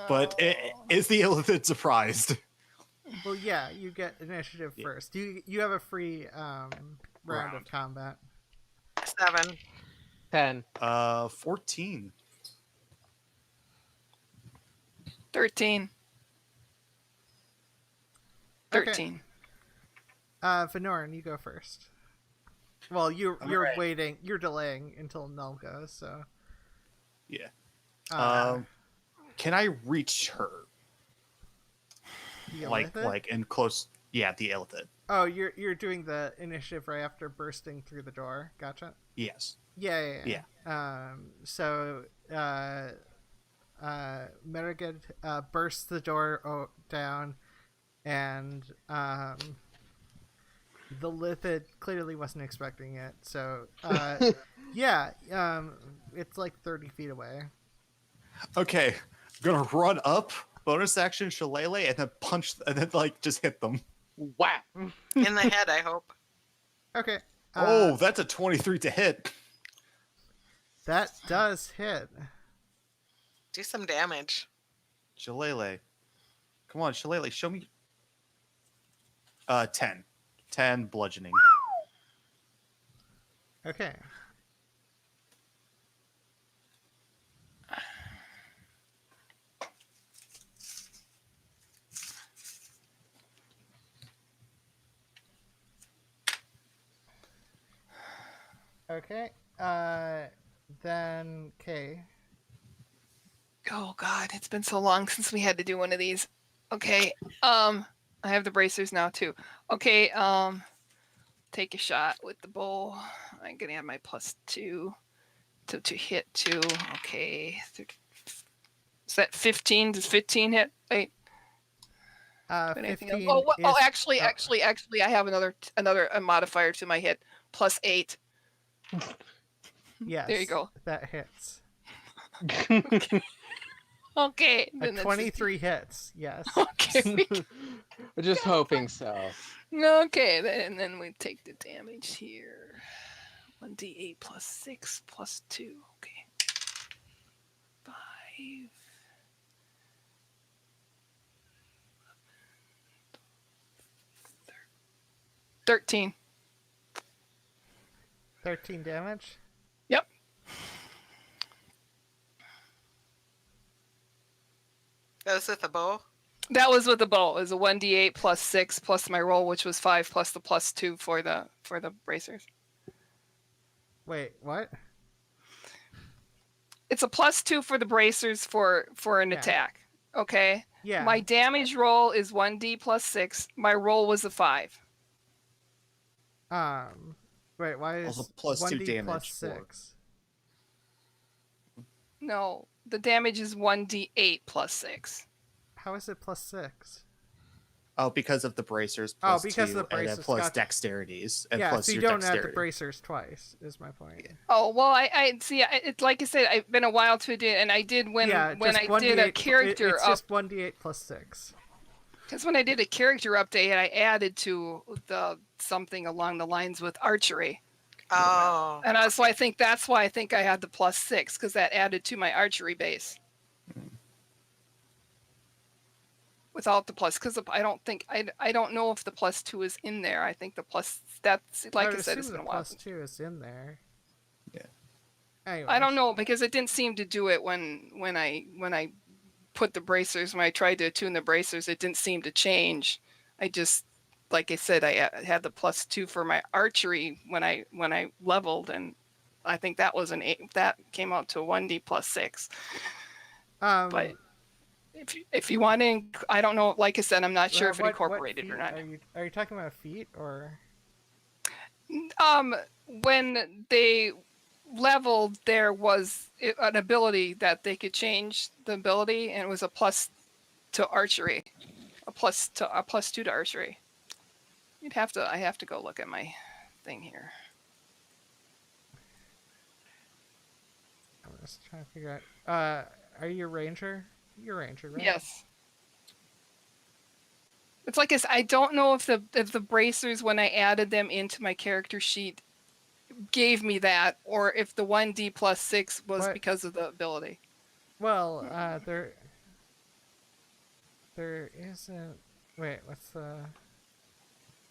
But is the Illithid surprised? Well, yeah, you get initiative Yeah. first. You have a free round of combat. 7. 10. 14. 13. Okay. 13. Venoran, you go first. Well, you're Alright. waiting. You're delaying until Null goes. So. Yeah. Uh, Can I reach her? the Like Illithid? in close? Yeah, the Illithid. Oh, you're doing the initiative right after bursting through the door. Gotcha. Yes. Yeah. So, Merrigan bursts the door down, and the Lithid clearly wasn't expecting it. So, yeah, it's like 30 feet away. Okay. I'm gonna run up, bonus action Shillelagh, and then punch, and then like just hit them. Whack. In the head, I hope. Okay. Oh, that's a 23 to hit. That does hit. Do some damage. Shillelagh. Come on, Shillelagh, show me. 10. 10 bludgeoning. Okay. Okay. Then Kay. Oh God, it's been so long since we had to do one of these. Okay. I have the bracers now too. Okay. Take a shot with the bow. I'm gonna have my +2 to hit too. Okay. Is that 15? Does 15 hit? Wait. Anything else? 15 Oh, is- actually, I have another modifier to my hit. +8. Yes. There you go. That hits. Okay. A then that's 23 hits. Yes. 15. Okay. We're just hoping so. Okay, then we take the damage here. 1d8 +6 +2. Okay. 5. 13. 13 damage. Yep. That was with the bow. That was with the bow. It was a 1d8 plus 6 plus my roll, which was 5 plus the plus 2 for the bracers. Wait, what? It's a plus 2 for the bracers for an Yeah. attack. Okay. Yeah. My damage roll is 1d plus 6. My roll was a 5. Wait, why is Also plus 2 1d damage plus for- 6? No, the damage is 1d8 plus 6. How is it plus 6? Oh, because of the bracers. Oh, Plus because 2, of the and then bracers, plus gotcha. dexterities, and Yeah, plus so you your don't add dexterity. the bracers twice, is my point. Oh well, I see. It's like I said, I've been a while to do, and I did when yeah, I just did 1d8 a character it's up. just 1d8 plus 6. Because when I did a character update, I added to the something along the lines with archery, Oh. and so I think that's why I think I had the plus 6 because that added to my archery base. Without the plus, because I don't think I don't know if the plus 2 is in there. I think the plus that's like I would said, it's assume been a the while. plus 2 is in there. Yeah. Anyway. I don't know because it didn't seem to do it when I put the bracers, when I tried to attune the bracers, it didn't seem to change. I just, like I said, I had the plus 2 for my archery when I leveled, and I think that was an 8. That came out to a 1d plus 6. But if you want to, I don't know. Like I said, I'm not sure if it what incorporated feat or not. Are you talking about feet or? When they leveled, there was an ability that they could change the ability, and it was a plus to archery, a plus 2 to archery. I have to go look at my thing here. I'm just trying to figure out. Are you a ranger? You're a ranger, right? Yes. It's like I don't know if the bracers, when I added them into my character sheet, gave me that, or if the 1d plus 6 was What? because of the ability. Well, there isn't. Wait, what's the?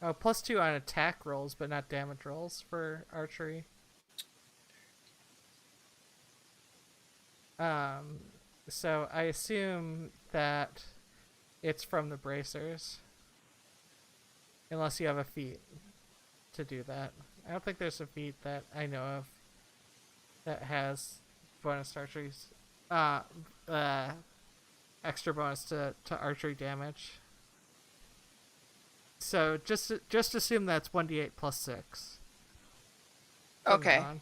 Oh, plus 2 on attack rolls, but not damage rolls for archery. So I assume that it's from the bracers, unless you have a feat to do that. I don't think there's a feat that I know of that has bonus archeries, extra bonus to archery damage. So just assume that's 1d8 plus 6. from now Okay. on.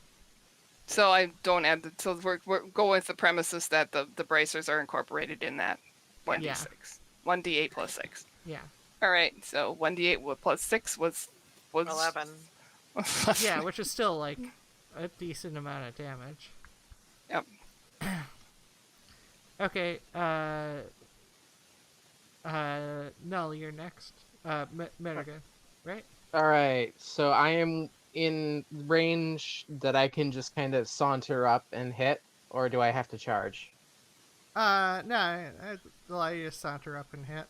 So I don't add the. So we're go with the premises that the bracers are incorporated in that 1d6, Yeah. 1d8 plus 6. Yeah. All right. So 1d8 plus 6 was 11. Yeah, which is still like a decent amount of damage. Yep. Okay, Null, you're next. Merigan, right? All right, so I am in range that I can just kind of saunter up and hit, or do I have to charge? No, I'd allow you to saunter up and hit.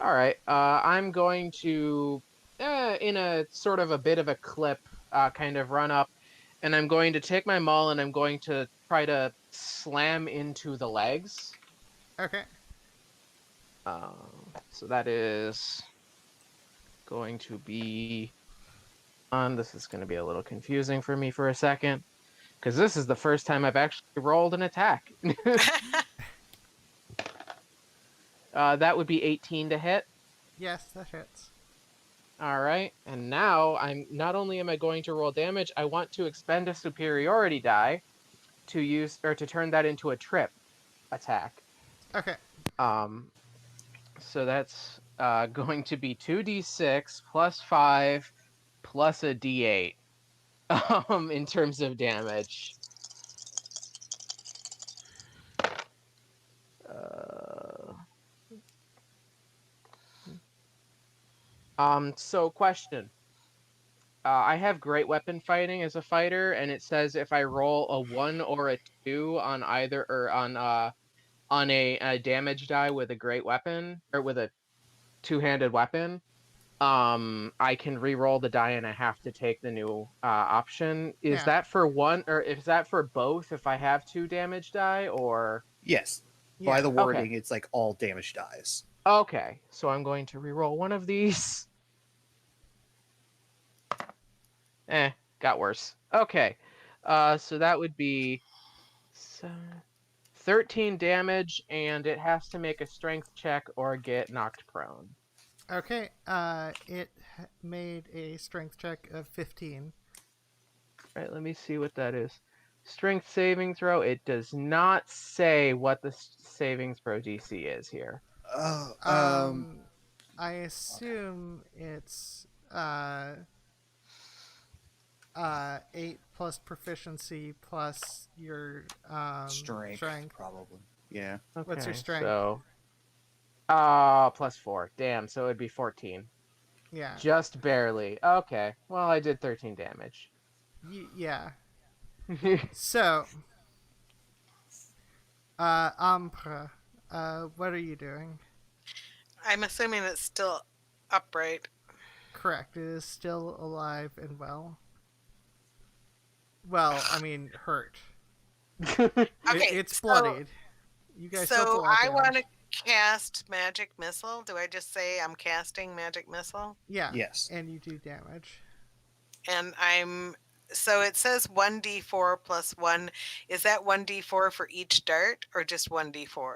All right, I'm going to, in a sort of a bit of a clip, kind of run up, and I'm going to take my maul and I'm going to try to slam into the legs. Okay. So that is going to be this is going to be a little confusing for me for a second, because this is the first time I've actually rolled an attack. That would be 18 to hit. Yes, that hits. All right, and now not only am I going to roll damage, I want to expend a superiority die to use or to turn that into a trip attack. Okay. So that's going to be 2d6 plus 5 plus a d8 in terms of damage. So question. I have great weapon fighting as a fighter, and it says if I roll a 1 or a 2 on either or on a damage die with a great weapon or with a two-handed weapon, I can re-roll the die and I have to take the new option. Is Yeah. that for one, or is that for both if I have 2 damage die, or... Yes. Yeah. By the wording, it's like all damage dies. Okay, so I'm going to re-roll one of these. Got worse. Okay, so that would be 13 damage, and it has to make a strength check or get knocked prone. Okay. It made a strength check of 15. Right, let me see what that is. Strength saving throw. It does not say what the savings throw DC is here. Oh, I assume it's 8 plus proficiency plus your strength, probably. Yeah. Okay, What's your strength? So, plus 4. Damn, so it'd be 14. Yeah. Just barely. Okay, well, I did 13 damage. Yeah. So, Ampre, what are you doing? I'm assuming it's still upright. Correct. It is still alive and well. Well, I mean, hurt. Okay, It's so- bloodied. You guys took a So lot I of want damage. to cast magic missile. Do I just say I'm casting magic missile? Yeah. Yes. And you do damage. And so it says 1d4 plus 1. Is that 1d4 for each dart or just 1d4?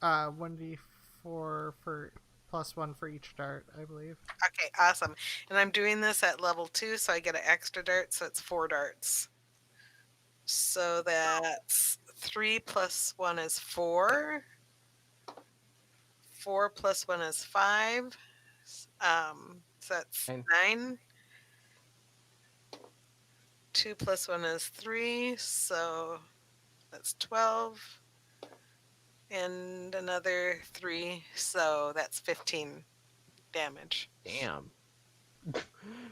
1d4 for plus 1 for each dart, I believe. Okay, awesome. And I'm doing this at level 2, so I get an extra dart, so it's 4 darts. So that's 3 plus 1 is 4. 4 plus 1 is 5. So that's 9. 2 plus 1 is 3, so that's 12. And another 3, so that's 15 damage. Damn.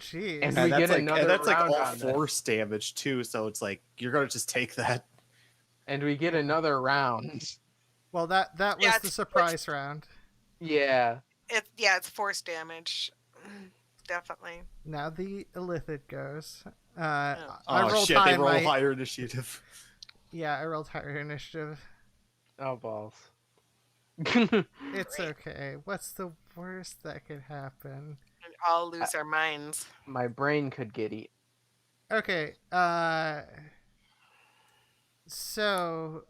Jeez. And And we that's get like another that's like round all on this. force damage too, so it's like you're gonna just take that. And we get another round. Well, that was Yeah, the it's- surprise round. Yeah. It's force damage. Definitely. Now the Illithid goes. Oh. I Oh rolled shit! high They in roll my... higher initiative. Yeah, I rolled higher initiative. Oh, balls. It's okay. What's the worst that could happen? We all lose our minds. My brain could get eat. Okay, so,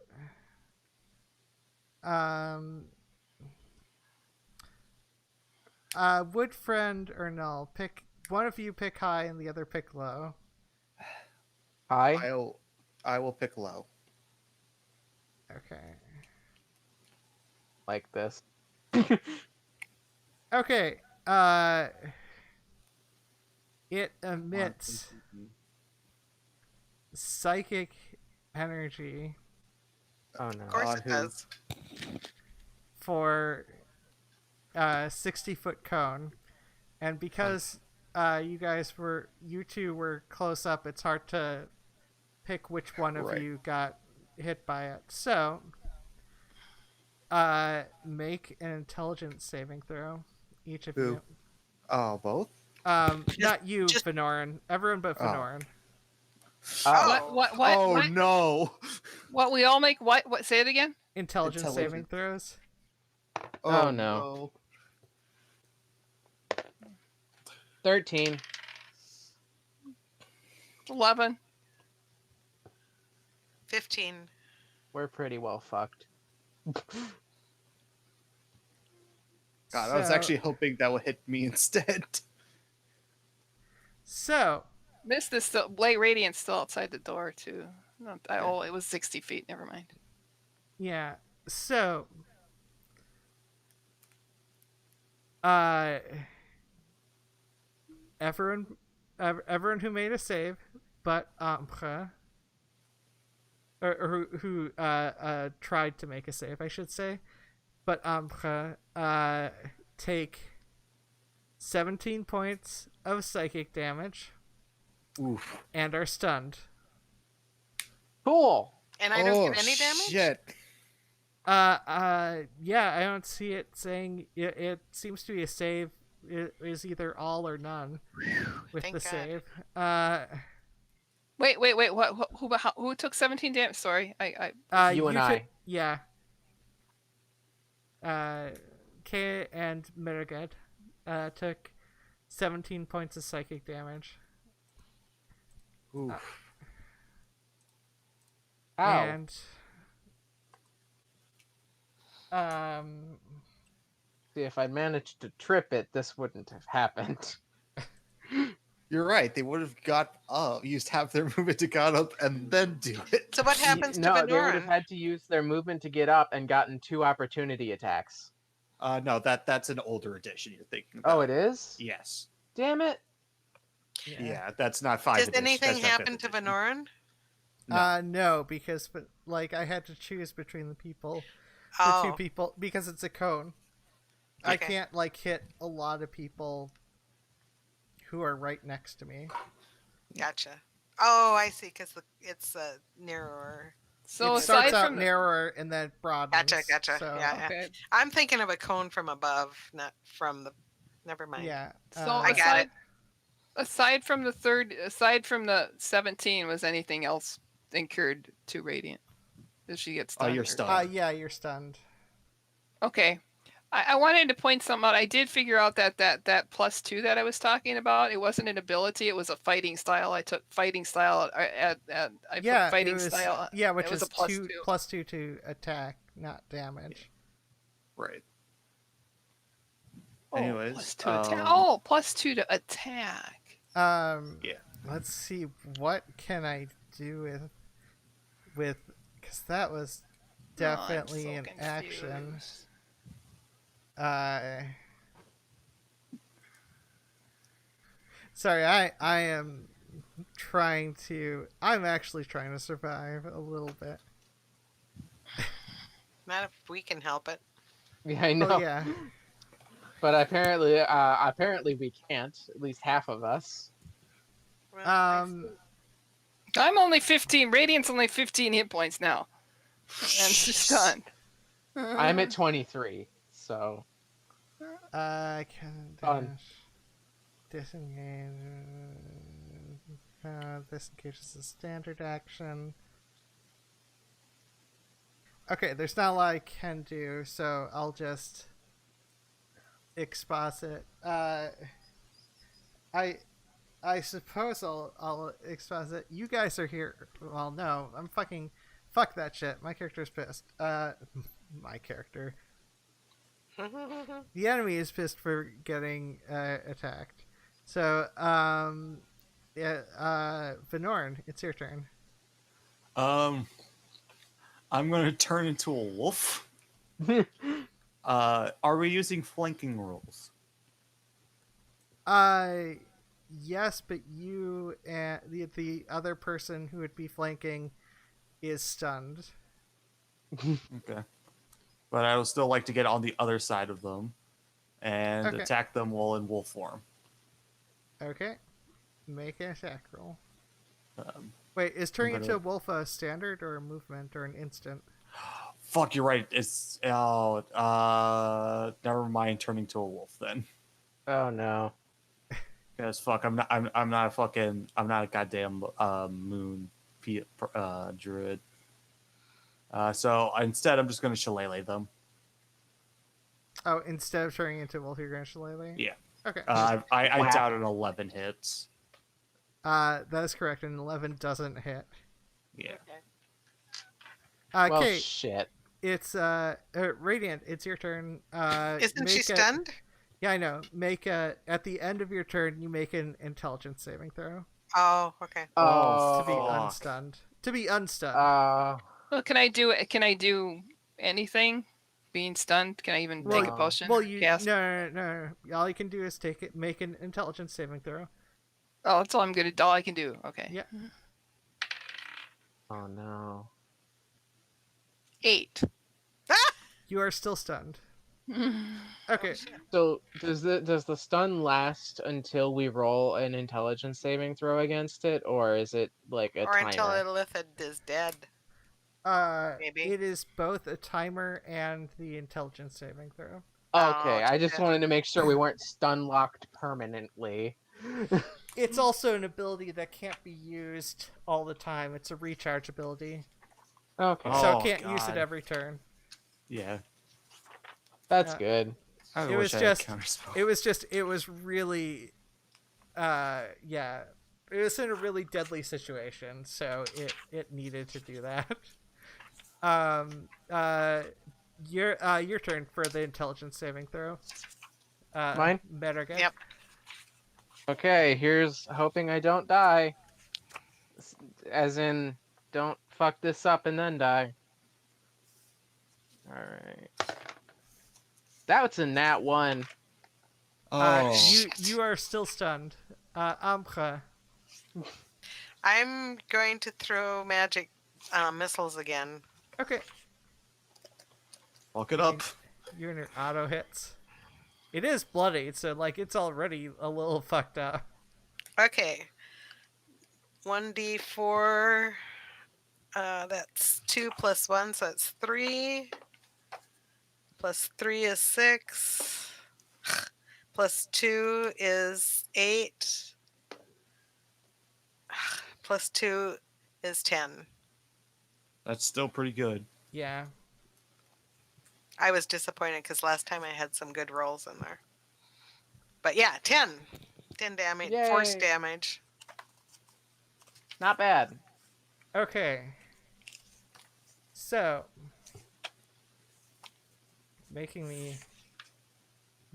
would friend or null, pick, one of you pick high and the other pick low. Hi. I will pick low. Okay. Like this. Okay, it emits psychic energy Oh no. Of course On it who? does. for 60-foot cone, and because you two were close up, it's hard to pick which one of Right. you got hit by it. So make an intelligence saving throw, each of Who? you. Oh, both. Not you, just- Venorin. Everyone but Oh. Venorin. Oh. Oh What? no! What we all make? What? Say it again. Intelligence saving Intelligence. throws. Oh, no. 13. 11. 15. We're pretty well fucked. God, I was So- actually hoping that would hit me instead. So Mist is still. Blade Radiant's still outside the door too. No, oh, it was 60 feet. Never mind. yeah. So everyone who made a save, but Ampre, or who tried to make a save, I should say, but Ampre take 17 points of psychic damage Oof. and are stunned. Cool. And I don't get any damage? Shit. Yeah, I don't see it saying it seems to be a save It is either all or none with Thank the God. save. Wait. What? Who took 17 damage? Sorry, You and I. Yeah. Kay and Miraged took 17 points of psychic damage. Oof. Ow. And See, if I'd managed to trip it, this wouldn't have happened. You're right. They would have got up, used half their movement to got up, and then do it. So what happens to No, they would have Venoran? had to use their movement to get up and gotten 2 opportunity attacks. No, that's an older edition you're thinking about. Oh, it is? Yes. Damn it. Yeah, that's not 5 Does edition. anything that's not happen fifth to edition. Venoran? no, because like I had to choose between the people, the Oh, two people, because it's a cone. I Okay. can't like hit a lot of people who are right next to me. gotcha. Oh, I see. Because it's narrower. so it aside starts out from the, narrower and then broadens. Gotcha. So, Yeah. okay, I'm thinking of a cone from above, not from the. Never mind. yeah. so I got it. aside from the 17, was anything else incurred to Radiant? Did she get stunned? You're or- stunned. Yeah, you're stunned. Okay. I wanted to point something out. I did figure out that +2 that I was talking about, it wasn't an ability, it was a fighting style. I took fighting style I put Yeah, fighting it was, style. yeah, which it was is a +2. +2 to attack, not damage. Right. Oh, Anyways, +2 attack. Oh, +2 to attack. Yeah. Let's see, what can I do with because that was definitely Oh, I'm an so action. confused. Sorry, I am I'm actually trying to survive a little bit. Not if we can help it. Yeah, I know. Oh yeah. But apparently we can't. At least half of us. Well, I I'm only 15. Radiant's only 15 hit points now. And she's stunned. I'm at 23. So I can Fun. dash. Disengage. Disengage is a standard action. Okay, there's not a lot I can do, so I'll just exposit. I suppose I'll exposit. You guys are here. Well, no, I'm fucking. Fuck that shit. My character's pissed. My character. The enemy is pissed for getting attacked. So, yeah, Venorn, it's your turn. I'm gonna turn into a wolf. Are we using flanking rules? Yes, but you and the other person who would be flanking is stunned. Okay. But I would still like to get on the other side of them and Okay. attack them while in wolf form. Okay, make an attack roll. Um, Wait, is turning gonna- into a wolf a standard or a movement or an instant? fuck, you're right. It's never mind turning to a wolf then. oh no. Because fuck, I'm not a goddamn moon druid. So instead, I'm just gonna shillelagh them. Oh, instead of turning into a wolf, you're going to shillelagh? Yeah. Okay. I Wow. doubt an 11 hits. That is correct. An 11 doesn't hit. Yeah. Well, Kate, shit. it's Radiant. It's your turn. Isn't she make a- stunned? Yeah, I know. At the end of your turn, you make an intelligence saving throw Oh, okay. Oh, to be fuck. unstunned. To be unstunned. Well, can I do anything? Being stunned? Can I even Well, take a potion? well, you Cast? no. All you can do is make an intelligence saving throw. Oh, that's all I'm gonna. All I can do. Okay. Yeah. oh no. 8. You are still stunned. Okay. So does the stun last until we roll an intelligence saving throw against it, or is it like a Or timer? until Illithid is dead. Maybe. It is both a timer and the intelligence saving throw. Okay, I just shit. wanted to make sure we weren't stun locked permanently. It's also an ability that can't be used all the time. It's a recharge ability, Okay, so Oh, it can't use it God. every turn. Yeah. that's uh, good. I It wish was I just- had counterspell. It was really, yeah, it was in a really deadly situation, so it needed to do that. Um, your turn for the intelligence saving throw. Mine? Metarga. Yep. Okay, here's hoping I don't die. As in, don't fuck this up and then die. Alright. That's a nat 1. Oh. You are still stunned. Ambre. I'm going to throw magic missiles again. Okay, Fuck it up. you're in your auto hits. It is bloody, so like it's already a little fucked up. Okay. 1d4. That's 2 plus 1, so that's 3. Plus 3 is 6. Plus 2 is 8. Plus 2 is 10. That's still pretty good. Yeah. I was disappointed because last time I had some good rolls in there. But yeah, 10. 10 damage. Force Yay. damage. Not bad. Okay. So,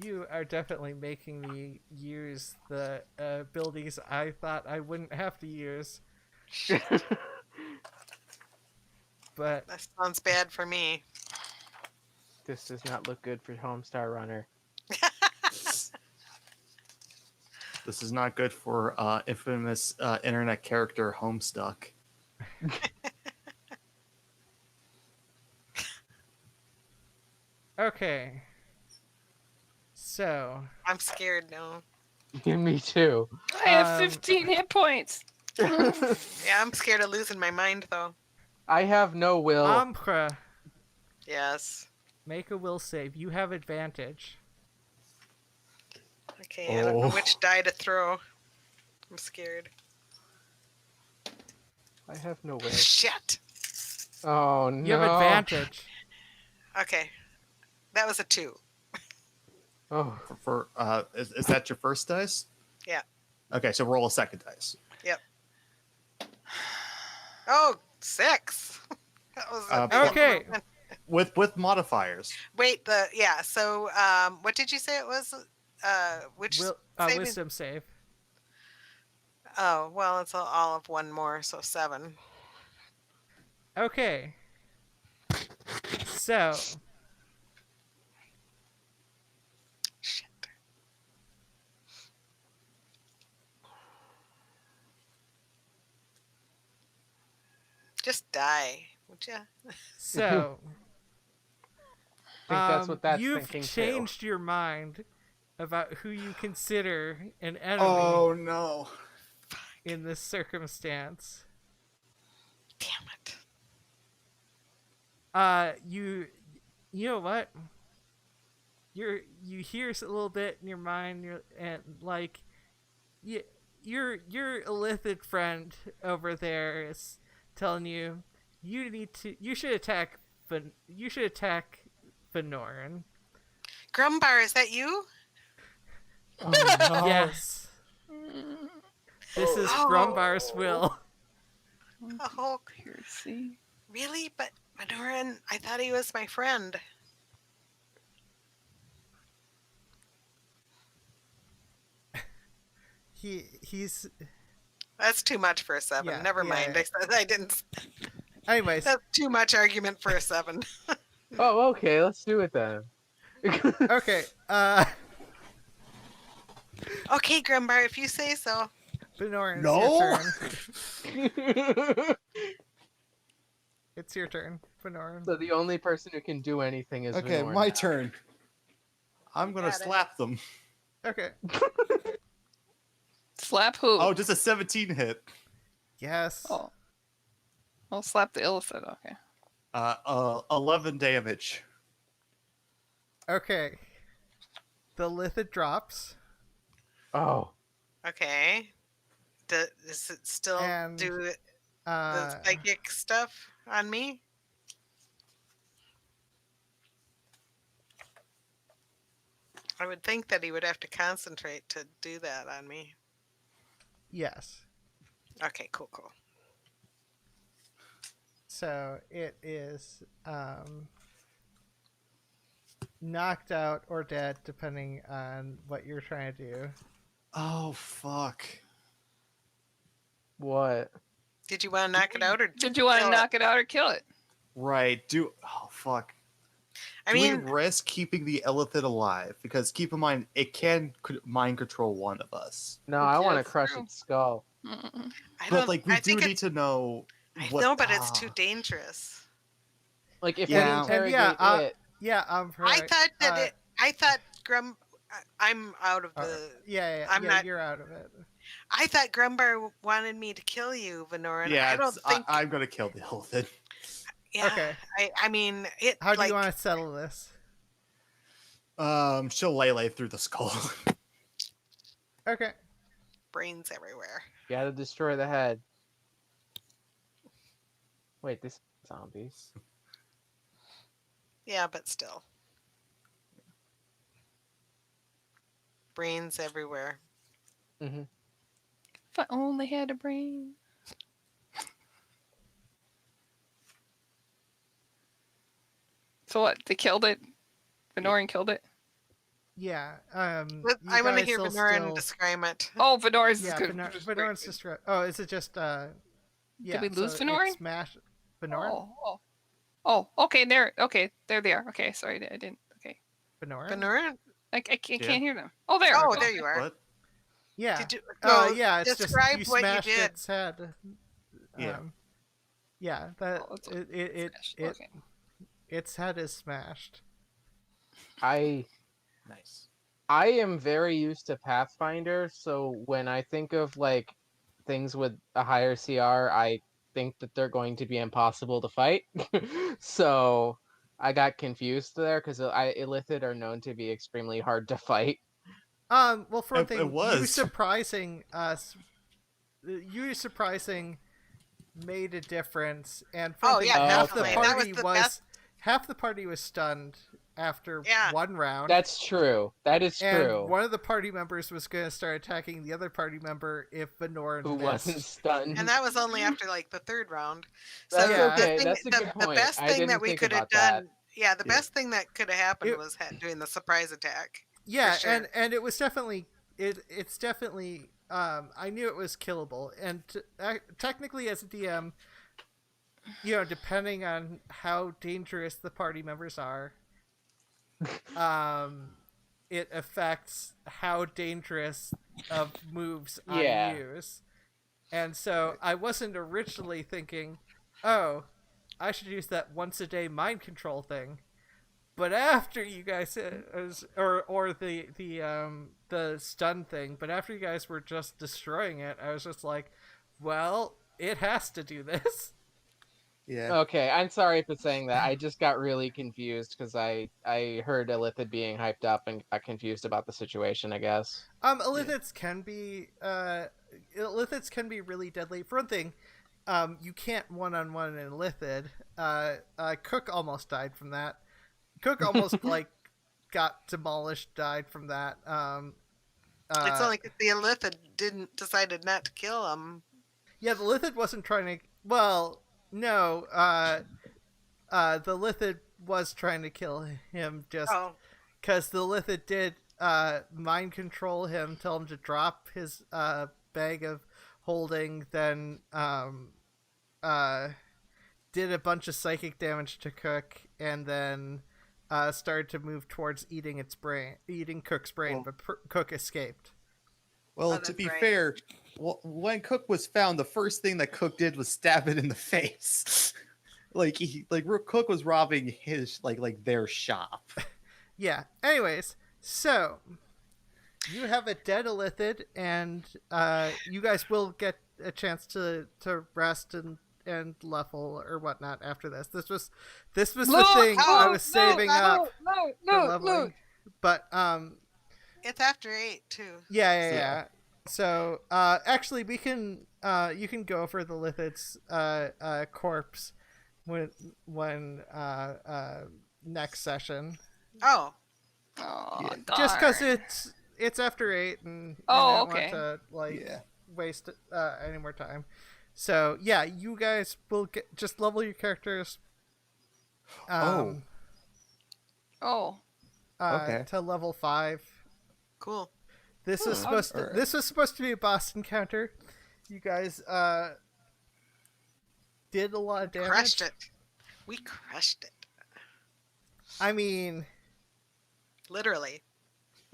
you are definitely making me use the abilities I thought I wouldn't have to use, but That sounds bad for me. This does not look good for Homestar Runner. This is not good for infamous internet character Homestuck. okay. So, I'm scared now. Me too. I have Um, 15 hit points. Yeah, I'm scared of losing my mind though. I have no will. Ambre, Yes. make a will save. You have advantage. Okay, I don't know Oh. which die to throw. I'm scared. I have no will. Shit. Oh no. You have advantage. Okay. That was a 2. Oh, Is that your first dice? Yeah. Okay, so roll a second dice. Oh, 6. That was a Uh, big Okay. improvement. With modifiers. Wait, so what did you say it was? Which saving- Wisdom save. Oh, well, it's all of one more, so 7. Okay. So, Shit. Just die, would you? so I think that's what that's you've thinking changed your mind about who you consider an enemy Oh no. in this circumstance. Damn it. You know what? You hear a little bit in your mind, and like, your illithid friend over there is telling you you should attack Venorin. Grumbar, is that you? too. Oh, no. Yes. This is Grumbar's will. Oh, Piercy. really? But Manoran, I thought he was my friend. He's That's too much for a 7. Yeah, Never yeah, mind. yeah. I said I didn't. anyways. That's too much argument for a 7. Oh, okay. Let's do it then. Okay. Okay, Grumbar, if you say so. Venorin, No? it's your turn. It's your turn, Venorin. So the only person who can do anything is Okay, Venorin my now. turn. I'm gonna Got it. slap them. Okay. Slap who? Oh, just a 17 hit. Yes. Oh. I'll slap the illicit. Okay. 11 damage. Okay. the Lithid drops, Oh, Okay. Does it still And, do the uh, psychic stuff on me? I would think that he would have to concentrate to do that on me. yes. Okay, cool. So it is knocked out or dead, depending on what you're trying to do. Oh fuck. what? Did you want to knock it out or Did you want to kill knock it out or kill it? Right. Oh fuck. I Do mean, we risk keeping the Illithid alive? Because keep in mind, it can mind control one of us. No, I want to That's crush true. its skull. Mm-mm. I But don't. like, we I do think need it's. to know. I What, know, but it's too dangerous. Like if Yeah. we And interrogate yeah, it, Yeah, I correct. thought that Uh, it. I thought I'm out of uh, the. yeah, I'm not- you're out of it. I thought Grumbar wanted me to kill you, Venoran. yeah, I don't think. I'm gonna kill the Illithid. Yeah. Okay. I mean, it. How do like, you want to settle this? She'll lay through the skull. Okay. brains everywhere? gotta destroy the head. Wait, this zombies. Yeah, but still. Brains everywhere. Mm-hmm. If I only had a brain. So what? They killed it. Venoran killed it. Yeah. But you I want to guys hear will Venoran still- describe it. Oh, Venoran's Yeah, is good. Venoran's described. Oh, is it just Yeah. we lose so Venoran? it Smash Venoran. Oh, okay, there they are. Okay, sorry, I didn't. Okay, Venoran. Venoran? I can't, Yeah. can't hear them. Oh, there. Oh, okay. there you are. What? Yeah. Did you? Yeah. It's just describe you what you smashed did. its head. Yeah. Yeah. That Oh, it's it smashed. Okay. its head is smashed. I Nice. am very used to Pathfinder, so when I think of like things with a higher CR, I think that they're going to be impossible to fight. So I got confused there because Illithid are known to be extremely hard to fight. Well, for one It thing, you was. surprising us. You surprising made a difference, and for Oh, one thing, yeah, half the definitely. That party was the was best- half the party was stunned after Yeah. one round. That's true. That is and true. one of the party members was going to start attacking the other party member if Venoran Who missed. wasn't stunned? And that was only after like the third round. That's Yeah. okay. The, That's a good the point. best I thing didn't that we think could have about that. done. Yeah, the Yeah. best thing that could have happened It- was doing the surprise attack. Yeah, sure. and it was definitely it's definitely I knew it was killable, and technically as a DM, depending on how dangerous the party members are, it affects how dangerous of moves Yeah. I use, and so I wasn't originally thinking, oh, I should use that once a day mind control thing. But after you guys, or the stun thing, but after you guys were just destroying it, I was just like, well, it has to do this. Yeah. Okay, I'm sorry for saying that. I just got really confused because I heard Illithid being hyped up and got confused about the situation, I guess. Illithids can be really deadly. For one thing, you can't one-on-one an Illithid. Cook almost died from that. Cook almost got demolished, died from that. It's only because the Illithid decided not to kill him. Yeah, the Lithid wasn't trying to. Well, no. The Lithid was trying to kill him just Oh, because the Lithid did mind control him, tell him to drop his bag of holding, then did a bunch of psychic damage to Cook, and then started to move towards eating Cook's brain, Well- but Cook escaped. Well, Oh, to that's be right. fair, when Cook was found, the first thing that Cook did was stab it in the face. Cook was robbing his their shop. Yeah. Anyways, so you have a dead Illithid, and you guys will get a chance to rest and level or whatnot after this. This was the thing I was saving up for leveling. But It's after 8 too. Yeah. Yeah. So, actually, we can, you can go for the Lithid's, corpse when, next session. Oh, Oh, Yeah. darn. Just because it's after 8 and Oh, I don't okay. want to, like, Yeah. waste, any more time. So, yeah, you guys will just level your characters, Oh. Oh, Okay. to level 5. cool. This is supposed to, alright. this was supposed to be a boss encounter. You guys did a lot of damage. Crushed it. We crushed it. I mean, Literally.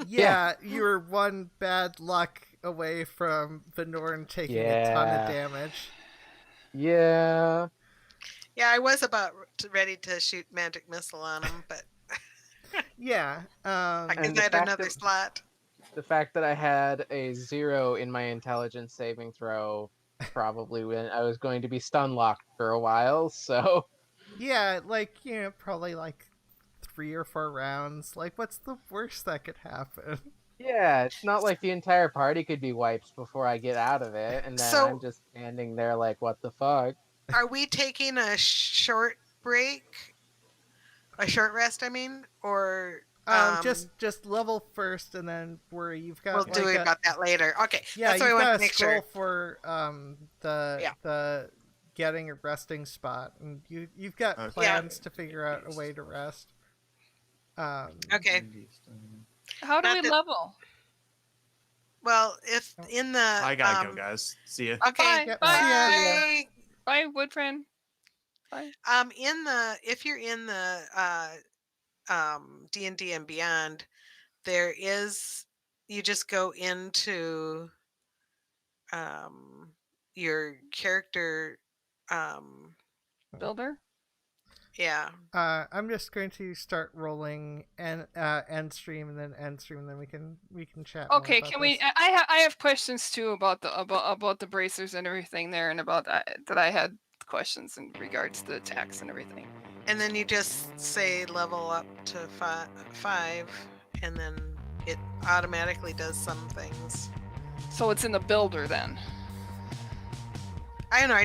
yeah, you were one bad luck away from Venorn taking a ton Yeah. of damage. Yeah. Yeah, I was about ready to shoot magic missile on him, but Yeah. I And guess the I had fact another that- slot. The fact that I had a 0 in my intelligence saving throw probably when I was going to be stun locked for a while, so Yeah, like, probably like 3 or 4 rounds. Like, what's the worst that could happen? yeah, it's not like the entire party could be wiped before I get out of it, and then So- I'm just standing there like, what the fuck? Are we taking a short break? A short rest, I mean? Or Just level first, and then where you've got we'll like do a, about that later. Okay. yeah, That's what I you've want got to a make scroll sure. for the getting a resting spot, and you've got Okay. plans to figure out a way to rest. Okay. how do Not we that- level? Well, if in the I gotta go, guys. See ya. Okay. Bye. Yep, Bye. see ya. Bye. Bye, Woodfriend. Bye. If you're in the D&D and Beyond, there is, you just go into your character, Builder. yeah. I'm just going to start rolling end stream and then end stream, and then we can chat. more Okay, about can we? this. I have questions too about the bracers and everything there, and about that I had questions in regards to the attacks and everything. And then you just say level up to 5, and then it automatically does some things. So it's in the builder then. I don't know. I